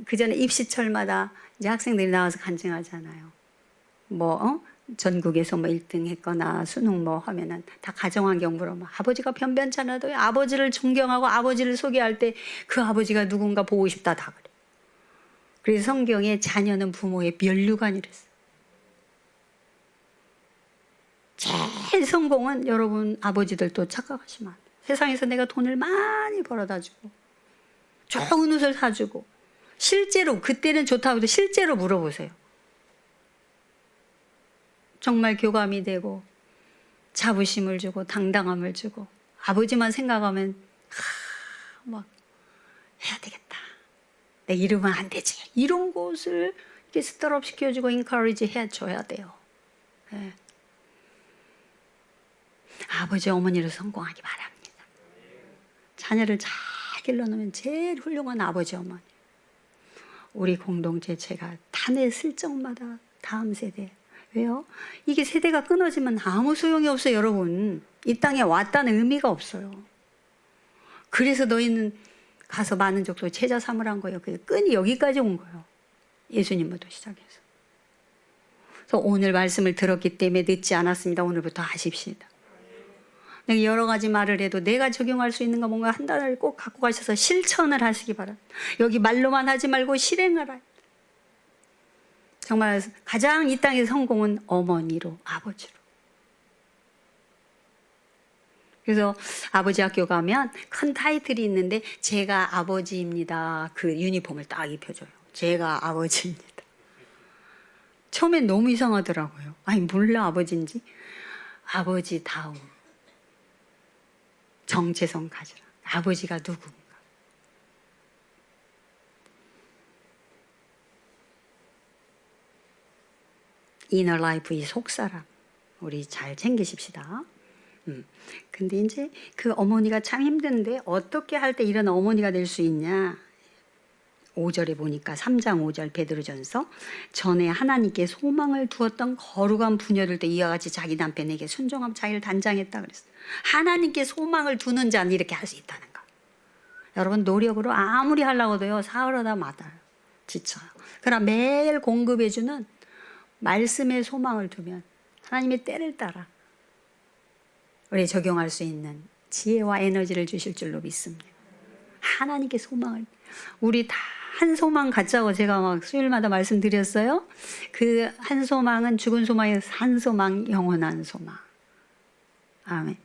그 전에 입시철마다 이제 학생들이 나와서 간증하잖아요. 전국에서 1등 했거나 수능 하면은 다 가정환경부로 아버지가 변변찮아도 아버지를 존경하고 아버지를 소개할 때 그 아버지가 누군가 보고 싶다 다 그래. 그래서 성경에 자녀는 부모의 면류관이랬어요. 제일 성공은, 여러분 아버지들도 착각하시면 안 돼요. 세상에서 내가 돈을 많이 벌어다 주고 좋은 옷을 사주고, 실제로 그때는 좋다고 해도 실제로 물어보세요. 정말 교감이 되고 자부심을 주고 당당함을 주고 아버지만 생각하면 막 해야 되겠다, 내 이러면 안 되지, 이런 것을 이렇게 스타트업 시켜주고 인커리지 해줘야 돼요. 네. 아버지 어머니로 성공하기 바랍니다. 자녀를 잘 길러놓으면 제일 훌륭한 아버지 어머니. 우리 공동체, 제가 다냈을 적마다 다음 세대. 왜요? 이게 세대가 끊어지면 아무 소용이 없어요, 여러분. 이 땅에 왔다는 의미가 없어요. 그래서 너희는 가서 많은 족속의 제자 삼으란 거예요. 그 끈이 여기까지 온 거예요. 예수님부터 시작해서. 그래서 오늘 말씀을 들었기 때문에 늦지 않았습니다. 오늘부터 하십시다. 여러 가지 말을 해도 내가 적용할 수 있는 거 뭔가 한 단어를 꼭 갖고 가셔서 실천을 하시기 바랍니다. 여기 말로만 하지 말고 실행하라. 정말 가장 이 땅의 성공은 어머니로, 아버지로. 그래서 아버지 학교 가면 큰 타이틀이 있는데 제가 아버지입니다. 그 유니폼을 딱 입혀줘요. 제가 아버지입니다. 처음엔 너무 이상하더라고요. 아니 몰라 아버지인지. 아버지다움. 정체성 가지라. 아버지가 누군가. 이너 라이프, 이 속사람 우리 잘 챙기십시다. 근데 이제 그 어머니가 참 힘든데 어떻게 할 때 이런 어머니가 될 수 있냐. 5절에 보니까 3장 5절 베드로전서 전에 하나님께 소망을 두었던 거룩한 부녀들도 이와 같이 자기 남편에게 순종하며 자기를 단장했다 그랬어요. 하나님께 소망을 두는 자는 이렇게 할 수 있다는 거. 여러분 노력으로 아무리 하려고도요 사흘하다 마다요. 지쳐요. 그러나 매일 공급해주는 말씀에 소망을 두면 하나님의 때를 따라 우리 적용할 수 있는 지혜와 에너지를 주실 줄로 믿습니다. 하나님께 소망을 우리 다 한 소망 갖자고 제가 막 수요일마다 말씀드렸어요. 그 한 소망은 죽은 소망에서 한 소망, 영원한 소망. 아멘.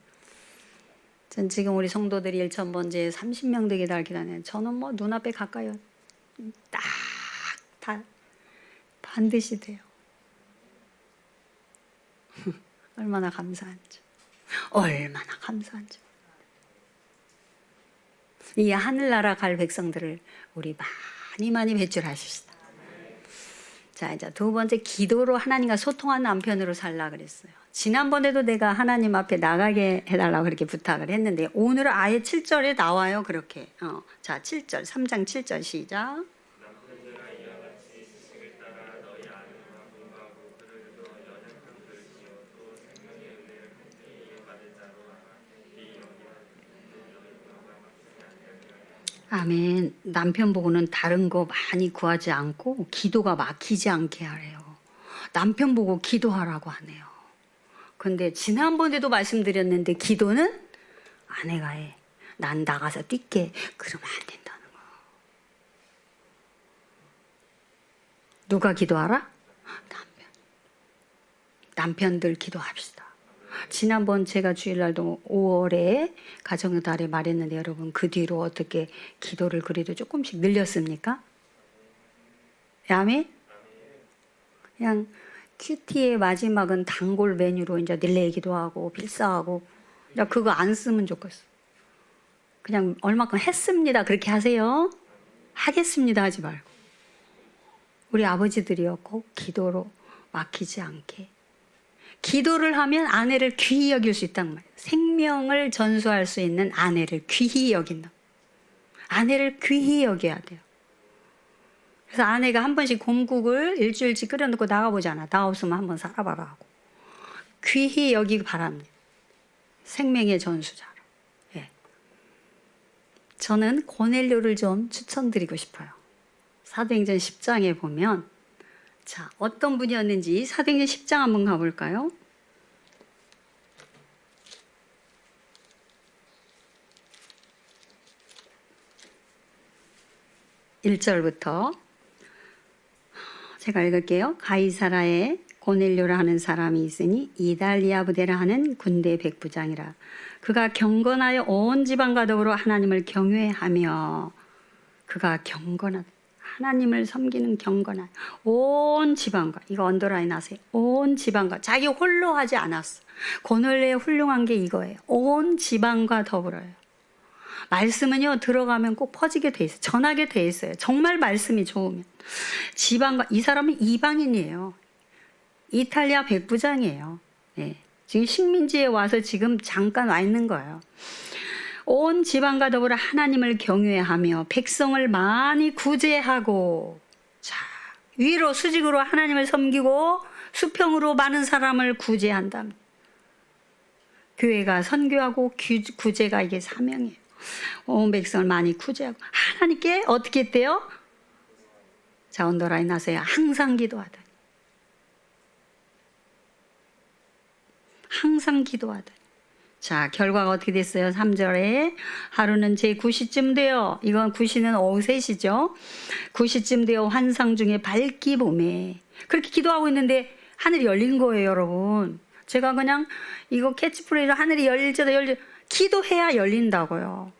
전 지금 우리 성도들이 1,000번째 30명 되게 달 기다려요. 저는 뭐 눈앞에 가까이 딱 다 반드시 돼요. 얼마나 감사한지. 얼마나 감사한지. 이 하늘나라 갈 백성들을 우리 많이 배출하십시다. 자, 이제 두 번째 기도로 하나님과 소통하는 남편으로 살라 그랬어요. 지난번에도 내가 하나님 앞에 나가게 해달라고 그렇게 부탁을 했는데 오늘은 아예 7절에 나와요. 그렇게. 자, 7절, 3장 7절 시작. 아멘. 남편 보고는 다른 거 많이 구하지 않고 기도가 막히지 않게 하래요. 남편 보고 기도하라고 하네요. 근데 지난번에도 말씀드렸는데 기도는 아내가 해. 난 나가서 뛸게. 그러면 안 된다는 거. 누가 기도하라? 남편들 기도합시다. 지난번 제가 주일날도 5월에 가정의 달에 말했는데 여러분 그 뒤로 어떻게 기도를 그래도 조금씩 늘렸습니까? 아멘? 그냥 큐티의 마지막은 단골 메뉴로 이제 릴레이기도 하고 필사하고 그거 안 쓰면 좋겠어. 그냥 얼마큼 했습니다. 그렇게 하세요. 하겠습니다 하지 말고. 우리 아버지들이요 꼭 기도로 막히지 않게. 기도를 하면 아내를 귀히 여길 수 있단 말이에요. 생명을 전수할 수 있는 아내를 귀히 여긴다. 아내를 귀히 여겨야 돼요. 그래서 아내가 한 번씩 곰국을 일주일치 끓여놓고 나가보잖아. 나 없으면 한번 살아봐라 하고. 귀히 여기기 바랍니다. 생명의 전수자로. 예. 저는 고넬료를 좀 추천드리고 싶어요. 사도행전 10장에 보면 자, 어떤 분이었는지 사도행전 10장 한번 가볼까요? 1절부터 제가 읽을게요. 가이사라에 고넬료라 하는 사람이 있으니 이달리아 부대라 하는 군대 백부장이라. 그가 경건하여 온 지방과 더불어 하나님을 경외하며 그가 경건하다. 하나님을 섬기는 경건한 온 지방과 이거 언더라인 하세요. 온 지방과 자기 홀로 하지 않았어. 고넬료의 훌륭한 게 이거예요. 온 지방과 더불어요. 말씀은요 들어가면 꼭 퍼지게 돼 있어요. 전하게 돼 있어요. 정말 말씀이 좋으면 지방과 이 사람은 이방인이에요. 이탈리아 백부장이에요. 네. 지금 식민지에 와서 지금 잠깐 와 있는 거예요. 온 지방과 더불어 하나님을 경외하며 백성을 많이 구제하고 자 위로 수직으로 하나님을 섬기고 수평으로 많은 사람을 구제한다. 교회가 선교하고 구제가 이게 사명이에요. 온 백성을 많이 구제하고 하나님께 어떻게 했대요? 자 언더라인 하세요. 항상 기도하다. 항상 기도하다. 자, 결과가 어떻게 됐어요? 3절에 하루는 제 9시쯤 되어, 이건 9시는 오후 3시죠. 9시쯤 되어 환상 중에 밝기 봄에 그렇게 기도하고 있는데 하늘이 열린 거예요, 여러분. 제가 그냥 이거 캐치프레이로 하늘이 열릴지도 기도해야 열린다고요.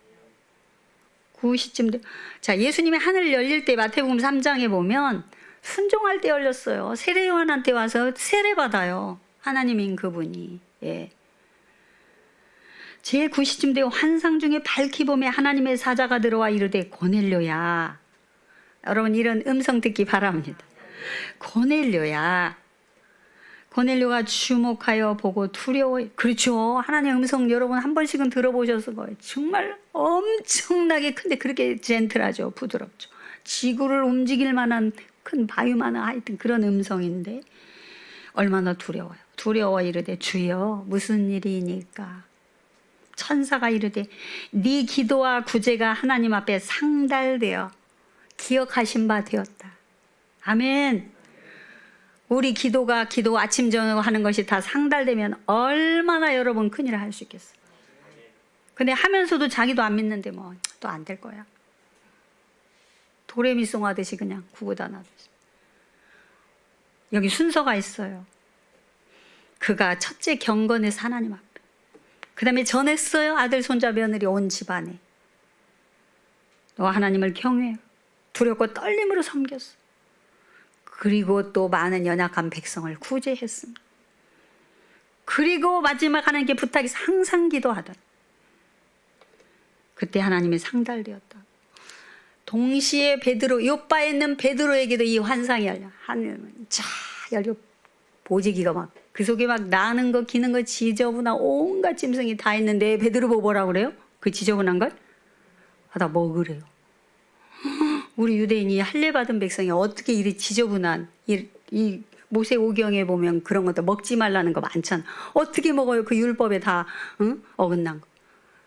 9시쯤 돼. 자, 예수님이 하늘 열릴 때 마태복음 3장에 보면 순종할 때 열렸어요. 세례 요한한테 와서 세례 받아요. 하나님인 그분이. 예. 제 9시쯤 되어 환상 중에 밝히 봄에 하나님의 사자가 들어와 이르되 고넬료야. 여러분 이런 음성 듣기 바랍니다. 고넬료야. 고넬료가 주목하여 보고 두려워. 그렇죠. 하나님의 음성 여러분 한 번씩은 들어보셨을 거예요. 정말 엄청나게 큰데 그렇게 젠틀하죠. 부드럽죠. 지구를 움직일 만한 큰 바위만한 하여튼 그런 음성인데 얼마나 두려워요. 두려워 이르되 주여 무슨 일이니까. 천사가 이르되 네 기도와 구제가 하나님 앞에 상달되어 기억하신 바 되었다. 아멘. 우리 기도가 기도 아침 저녁 하는 것이 다 상달되면 얼마나 여러분 큰일을 할 수 있겠어요. 근데 하면서도 자기도 안 믿는데 뭐 또 안 될 거야. 도레미송 하듯이 그냥 구구단 하듯이. 여기 순서가 있어요. 그가 첫째 경건에서 하나님 앞에. 그 다음에 전했어요. 아들 손자 며느리 온 집안에. 너 하나님을 경외해. 두렵고 떨림으로 섬겼어. 그리고 또 많은 연약한 백성을 구제했습니다. 그리고 마지막 하나님께 부탁이 항상 기도하던. 그때 하나님이 상달되었다. 동시에 베드로, 요바에 있는 베드로에게도 이 환상이 열려. 하늘은 쫙 열려. 보지기가 막 그 속에 막 나는 거 기는 거 지저분한 온갖 짐승이 다 있는데 베드로 보고 뭐라고 그래요? 그 지저분한 걸? 다 먹으래요. 우리 유대인이 할례 받은 백성이 어떻게 이리 지저분한 이 모세오경에 보면 그런 것도 먹지 말라는 거 많잖아. 어떻게 먹어요? 그 율법에 다 어긋난 거.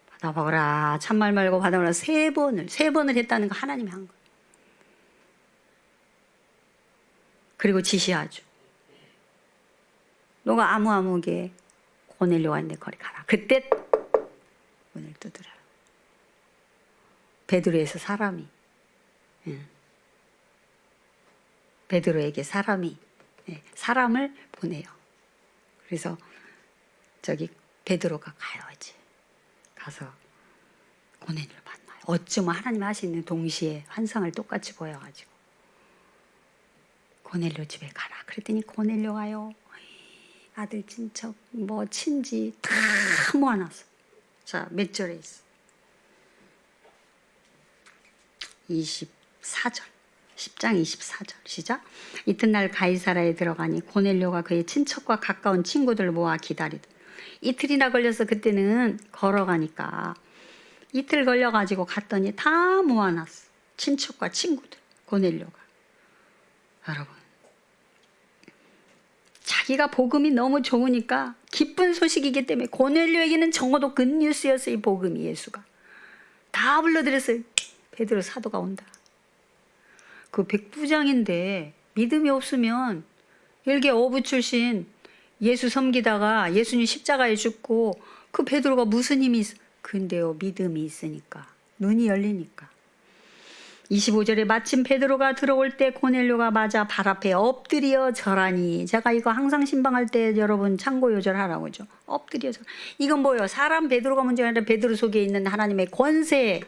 받아 먹어라. 참말 말고 받아 먹어라. 세 번을 했다는 거 하나님이 한 거예요. 그리고 지시하죠. 너가 아무게 고넬료가 있는데 거기 가라. 그때 문을 두드려라. 베드로에서 사람이 베드로에게 사람을 보내요. 그래서 저기 베드로가 가야지. 가서 고넬료를 만나요. 어쩌면 하나님이 하시는 동시에 환상을 똑같이 보여가지고 고넬료 집에 가라. 그랬더니 고넬료 가요. 아들 친척 뭐 친지 다 모아놨어. 자, 몇 절에 있어? 24절. 10장 24절 시작. 이튿날 가이사라에 들어가니 고넬료가 그의 친척과 가까운 친구들 모아 기다리듯. 이틀이나 걸려서 그때는 걸어가니까 이틀 걸려가지고 갔더니 다 모아놨어. 친척과 친구들. 고넬료가. 여러분 자기가 복음이 너무 좋으니까 기쁜 소식이기 때문에 고넬료에게는 적어도 굿뉴스였어요. 이 복음이 예수가. 다 불러들였어요. 베드로 사도가 온다. 그 백부장인데 믿음이 없으면 일개 어부 출신 예수 섬기다가 예수님 십자가에 죽고 그 베드로가 무슨 힘이 있어? 근데요 믿음이 있으니까 눈이 열리니까. 25절에 마침 베드로가 들어올 때 고넬료가 맞아 발 앞에 엎드려 절하니. 제가 이거 항상 신방할 때 여러분 참고 요절하라고 하죠. 엎드려 절. 이건 뭐예요? 사람 베드로가 문제가 아니라 베드로 속에 있는 하나님의 권세,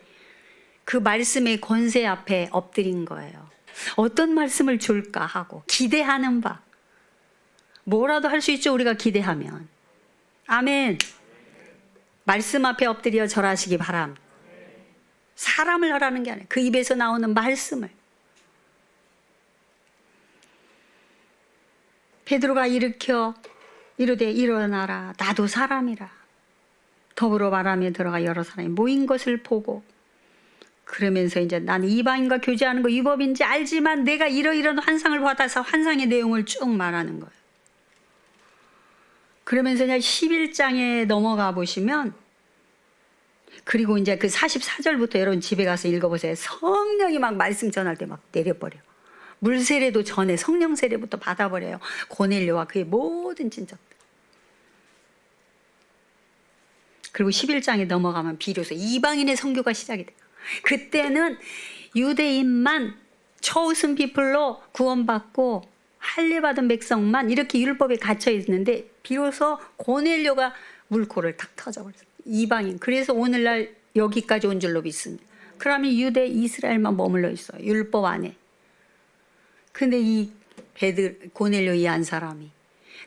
그 말씀의 권세 앞에 엎드린 거예요. 어떤 말씀을 줄까 하고 기대하는 바. 뭐라도 할 수 있죠, 우리가 기대하면. 아멘. 말씀 앞에 엎드려 절하시기 바랍니다. 사람을 하라는 게 아니에요. 그 입에서 나오는 말씀을. 베드로가 일으켜 이르되 일어나라. 나도 사람이라. 더불어 말하며 들어가 여러 사람이 모인 것을 보고 그러면서 이제 나는 이방인과 교제하는 거 위법인지 알지만 내가 이러이러한 환상을 받아서 환상의 내용을 쭉 말하는 거예요. 그러면서 이제 11장에 넘어가 보시면 그리고 이제 그 44절부터 여러분 집에 가서 읽어보세요. 성령이 막 말씀 전할 때 막 내려버려. 물 세례도 전에 성령 세례부터 받아버려요. 고넬료와 그의 모든 친척들. 그리고 11장에 넘어가면 비로소 이방인의 선교가 시작이 돼요. 그때는 유대인만 chosen people로 구원받고 할례받은 백성만 이렇게 율법에 갇혀 있는데 비로소 고넬료가 물꼬를 탁 터져버렸어요. 이방인. 그래서 오늘날 여기까지 온 줄로 믿습니다. 그러면 유대 이스라엘만 머물러 있어요. 율법 안에. 근데 이 고넬료 이 한 사람이.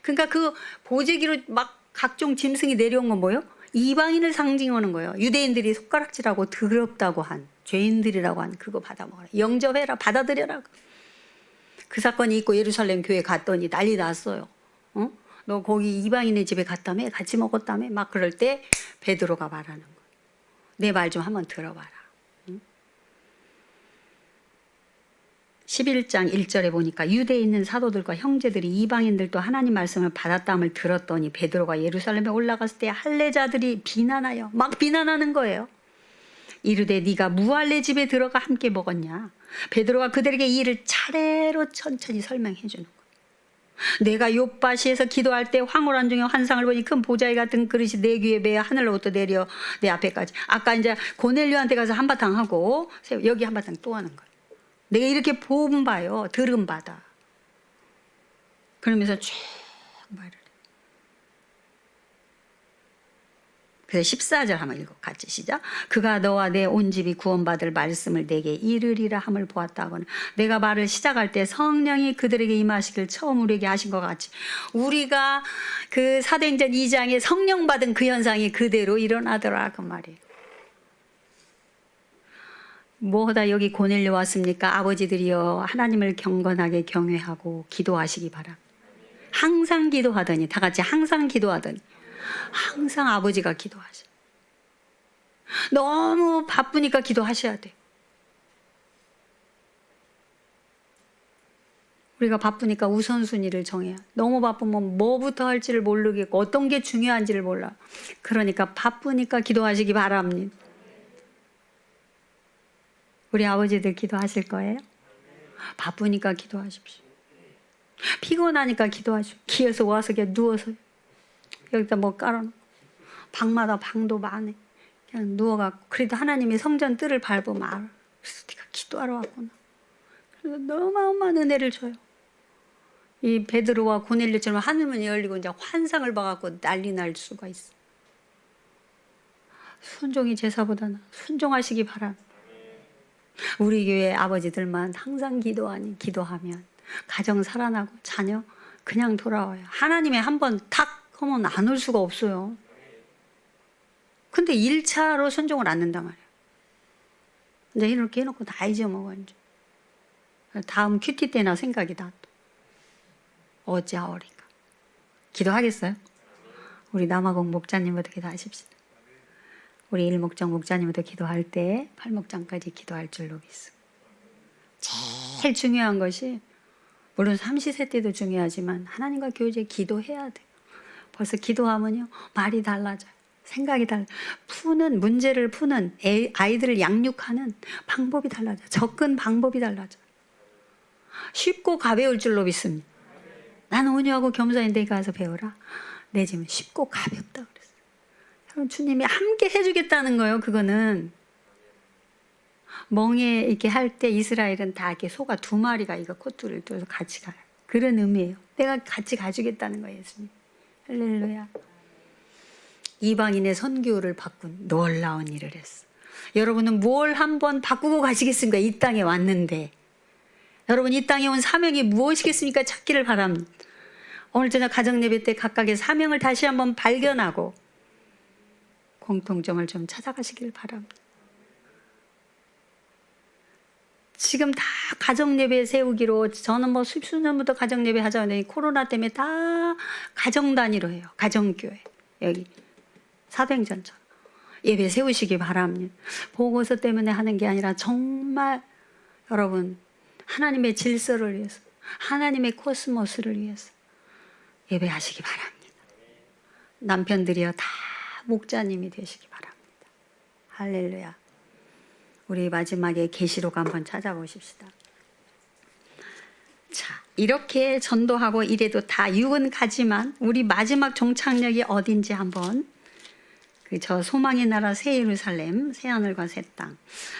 그러니까 그 보재기로 막 각종 짐승이 내려온 건 뭐예요? 이방인을 상징하는 거예요. 유대인들이 손가락질하고 더럽다고 한 죄인들이라고 한 그거 받아 먹어라. 영접해라. 받아들여라. 그 사건이 있고 예루살렘 교회 갔더니 난리 났어요. 어? 너 거기 이방인의 집에 갔다며? 같이 먹었다며? 막 그럴 때 베드로가 말하는 거예요. 내 말 좀 한번 들어봐라. 11장 1절에 보니까 유대에 있는 사도들과 형제들이 이방인들도 하나님 말씀을 받았다함을 들었더니 베드로가 예루살렘에 올라갔을 때 할례자들이 비난하여 막 비난하는 거예요. 이르되 네가 무할례 집에 들어가 함께 먹었냐. 베드로가 그들에게 이 일을 차례로 천천히 설명해 주는 거예요. 내가 욥바시에서 기도할 때 황홀한 중에 환상을 보니 큰 보자기 같은 그릇이 내 귀에 매어 하늘로부터 내려 내 앞에까지. 아까 이제 고넬료한테 가서 한바탕 하고 여기 한바탕 또 하는 거예요. 내가 이렇게 본 바요. 들은 바다. 그러면서 쭉 말을 해요. 그래서 14절 한번 읽어 같이 시작. 그가 너와 내 온 집이 구원받을 말씀을 내게 이르리라 함을 보았다고는 내가 말을 시작할 때 성령이 그들에게 임하시길 처음 우리에게 하신 것 같이 우리가 그 사도행전 2장에 성령 받은 그 현상이 그대로 일어나더라 그 말이에요. 뭐다 여기 고넬료 왔습니까? 아버지들이여 하나님을 경건하게 경외하고 기도하시기 바랍니다. 항상 기도하더니 다 같이 항상 기도하더니 항상 아버지가 기도하셔. 너무 바쁘니까 기도하셔야 돼. 우리가 바쁘니까 우선순위를 정해야. 너무 바쁘면 뭐부터 할지를 모르겠고 어떤 게 중요한지를 몰라. 그러니까 바쁘니까 기도하시기 바랍니다. 우리 아버지들 기도하실 거예요? 바쁘니까 기도하십시오. 피곤하니까 기도하십시오. 길에서 와서 그냥 누워서 여기다 뭐 깔아놓고 방마다 방도 많네. 그냥 누워갖고 그래도 하나님이 성전 뜰을 밟으면 알아. 그래서 네가 기도하러 왔구나. 그래서 너무너무한 은혜를 줘요. 이 베드로와 고넬료처럼 하늘문이 열리고 이제 환상을 봐갖고 난리 날 수가 있어. 순종이 제사보다는 순종하시기 바랍니다. 우리 교회 아버지들만 항상 기도하면 가정 살아나고 자녀 그냥 돌아와요. 하나님의 한번 탁 하면 안 올 수가 없어요. 근데 1차로 순종을 안 한단 말이에요. 이제 이렇게 해놓고 다 잊어먹어. 이제. 다음 큐티 때나 생각이 나. 어찌하오리까. 기도하겠어요? 우리 남아공 목자님부터 기도하십시다. 우리 일목장 목자님부터 기도할 때 팔목장까지 기도할 줄로 믿습니다. 제일 중요한 것이 물론 삼시세 때도 중요하지만 하나님과 교제 기도해야 돼요. 벌써 기도하면요 말이 달라져요. 생각이 달라져요. 문제를 푸는 아이들을 양육하는 방법이 달라져요. 접근 방법이 달라져요. 쉽고 가벼울 줄로 믿습니다. 나는 온유하고 겸손인데 가서 배우라. 내 집은 쉽고 가볍다 그랬어요. 그럼 주님이 함께 해주겠다는 거예요. 그거는 멍에 이렇게 할 때 이스라엘은 다 이렇게 소가 2마리가 이거 코트를 뚫어서 같이 가요. 그런 의미예요. 내가 같이 가주겠다는 거예요, 예수님. 할렐루야. 이방인의 선교를 바꾼 놀라운 일을 했어. 여러분은 뭘 한번 바꾸고 가시겠습니까? 이 땅에 왔는데. 여러분 이 땅에 온 사명이 무엇이겠습니까? 찾기를 바랍니다. 오늘 저녁 가정예배 때 각각의 사명을 다시 한번 발견하고 공통점을 좀 찾아가시길 바랍니다. 지금 다 가정예배 세우기로 저는 뭐 수년부터 가정예배 하자고 했는데 코로나 때문에 다 가정 단위로 해요. 가정교회. 여기 사도행전처럼 예배 세우시기 바랍니다. 보고서 때문에 하는 게 아니라 정말 여러분 하나님의 질서를 위해서 하나님의 코스모스를 위해서 예배하시기 바랍니다. 남편들이요 다 목자님이 되시기 바랍니다. 할렐루야. 우리 마지막에 계시록 한번 찾아보십시다. 자, 이렇게 전도하고 이래도 다 육은 가지만 우리 마지막 종착역이 어딘지 한번 저 소망의 나라 새 예루살렘, 새 하늘과 새 땅.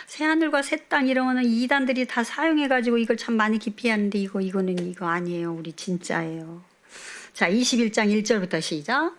새 하늘과 새 땅 이러면은 이단들이 다 사용해가지고 이걸 참 많이 기피하는데 이거는 이거 아니에요. 우리 진짜예요. 자, 21장 1절부터 시작.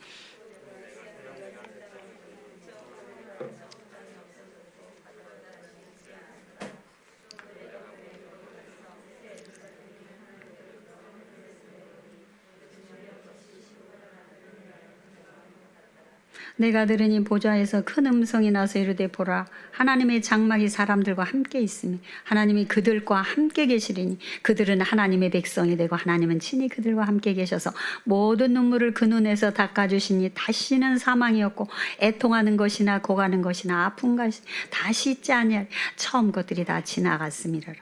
내가 들으니 보좌에서 큰 음성이 나서 이르되 보라 하나님의 장막이 사람들과 함께 있으니 하나님이 그들과 함께 계시리니 그들은 하나님의 백성이 되고 하나님은 친히 그들과 함께 계셔서 모든 눈물을 그 눈에서 닦아주시니 다시는 사망이 없고 애통하는 것이나 고가는 것이나 아픈 것이 다시 있지 아니하리 처음 것들이 다 지나갔음이라.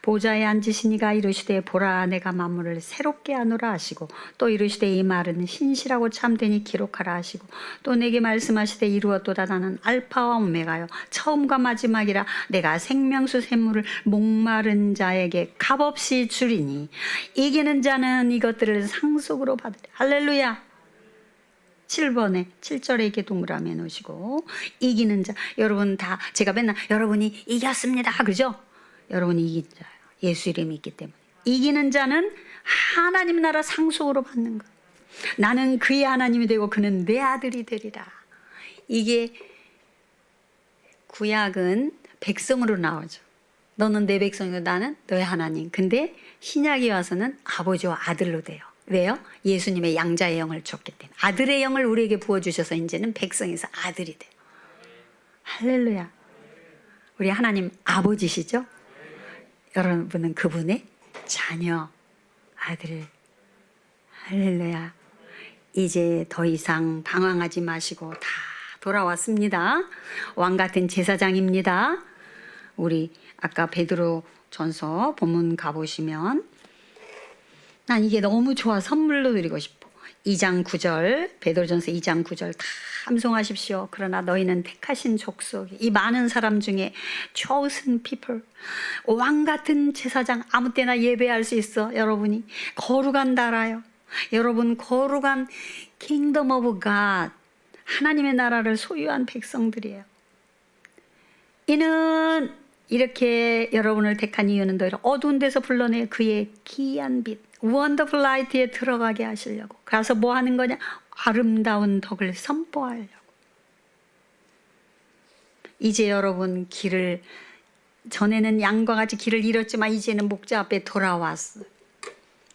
보좌에 앉으시니가 이르시되 보라 내가 만물을 새롭게 하노라 하시고 또 이르시되 이 말은 신실하고 참되니 기록하라 하시고 또 내게 말씀하시되 이루었도다 나는 알파와 오메가요 처음과 마지막이라 내가 생명수 샘물을 목마른 자에게 값없이 주리니 이기는 자는 이것들을 상속으로 받으리. 할렐루야. 7절에 이렇게 동그라미 놓으시고 이기는 자 여러분 다 제가 맨날 여러분이 이겼습니다 그죠? 여러분이 이긴 자예요. 예수 이름이 있기 때문에 이기는 자는 하나님 나라 상속으로 받는 거예요. 나는 그의 하나님이 되고 그는 내 아들이 되리라. 이게 구약은 백성으로 나오죠. 너는 내 백성이고 나는 너의 하나님. 근데 신약이 와서는 아버지와 아들로 돼요. 왜요? 예수님의 양자의 영을 줬기 때문에. 아들의 영을 우리에게 부어주셔서 이제는 백성에서 아들이 돼요. 할렐루야. 우리 하나님 아버지시죠? 여러분은 그분의 자녀, 아들. 할렐루야. 이제 더 이상 방황하지 마시고 다 돌아왔습니다. 왕 같은 제사장입니다. 우리 아까 베드로 전서 본문 가보시면 난 이게 너무 좋아 선물로 드리고 싶어. 2장 9절 베드로전서 2장 9절 다 함송하십시오. 그러나 너희는 택하신 족속 이 많은 사람 중에 chosen people 왕 같은 제사장 아무 때나 예배할 수 있어. 여러분이 거룩한 나라요. 여러분 거룩한 킹덤 오브 갓 하나님의 나라를 소유한 백성들이에요. 이는 이렇게 여러분을 택한 이유는 너희를 어두운 데서 불러내 그의 기이한 빛 원더풀 라이트에 들어가게 하시려고. 그래서 뭐 하는 거냐? 아름다운 덕을 선포하려고. 이제 여러분 길을 전에는 양과 같이 길을 잃었지만 이제는 목자 앞에 돌아왔어요.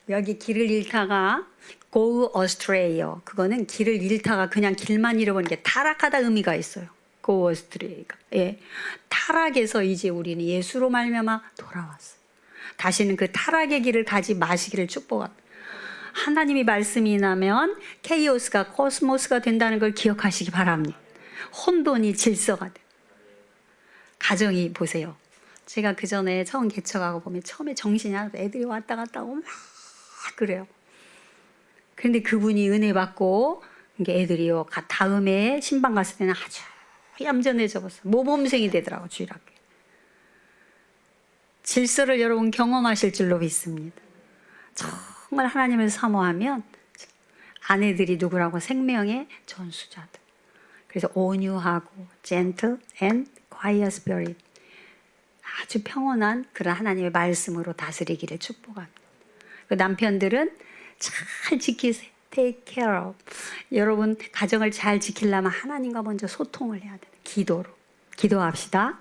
여기 길을 잃다가 go astray 그거는 길을 잃다가 그냥 길만 잃어버린 게 타락하다 의미가 있어요. go astray가. 예. 타락해서 이제 우리는 예수로 말미암아 돌아왔어요. 다시는 그 타락의 길을 가지 마시기를 축복합니다. 하나님이 말씀이 나면 케이오스가 코스모스가 된다는 걸 기억하시기 바랍니다. 혼돈이 질서가 돼. 가정이 보세요. 제가 그 전에 처음 개척하고 보면 처음에 정신이 하나도 애들이 왔다 갔다 하고 막 그래요. 그런데 그분이 은혜 받고 애들이요 다음에 신방 갔을 때는 아주 얌전해져버렸어요. 모범생이 되더라고 주일학교. 질서를 여러분 경험하실 줄로 믿습니다. 정말 하나님을 사모하면 아내들이 누구라고 생명의 전수자들. 그래서 온유하고 gentle and quiet spirit 아주 평온한 그런 하나님의 말씀으로 다스리기를 축복합니다. 그 남편들은 잘 지키세요. Take care of. 여러분 가정을 잘 지키려면 하나님과 먼저 소통을 해야 돼요. 기도로. 기도합시다.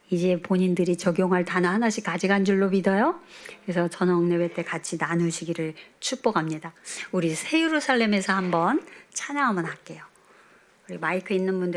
이제 본인들이 적용할 단어 하나씩 가져간 줄로 믿어요. 그래서 전원예배 때 같이 나누시기를 축복합니다. 우리 새 예루살렘에서 한번 찬양 한번 할게요. 우리 마이크 있는 분들은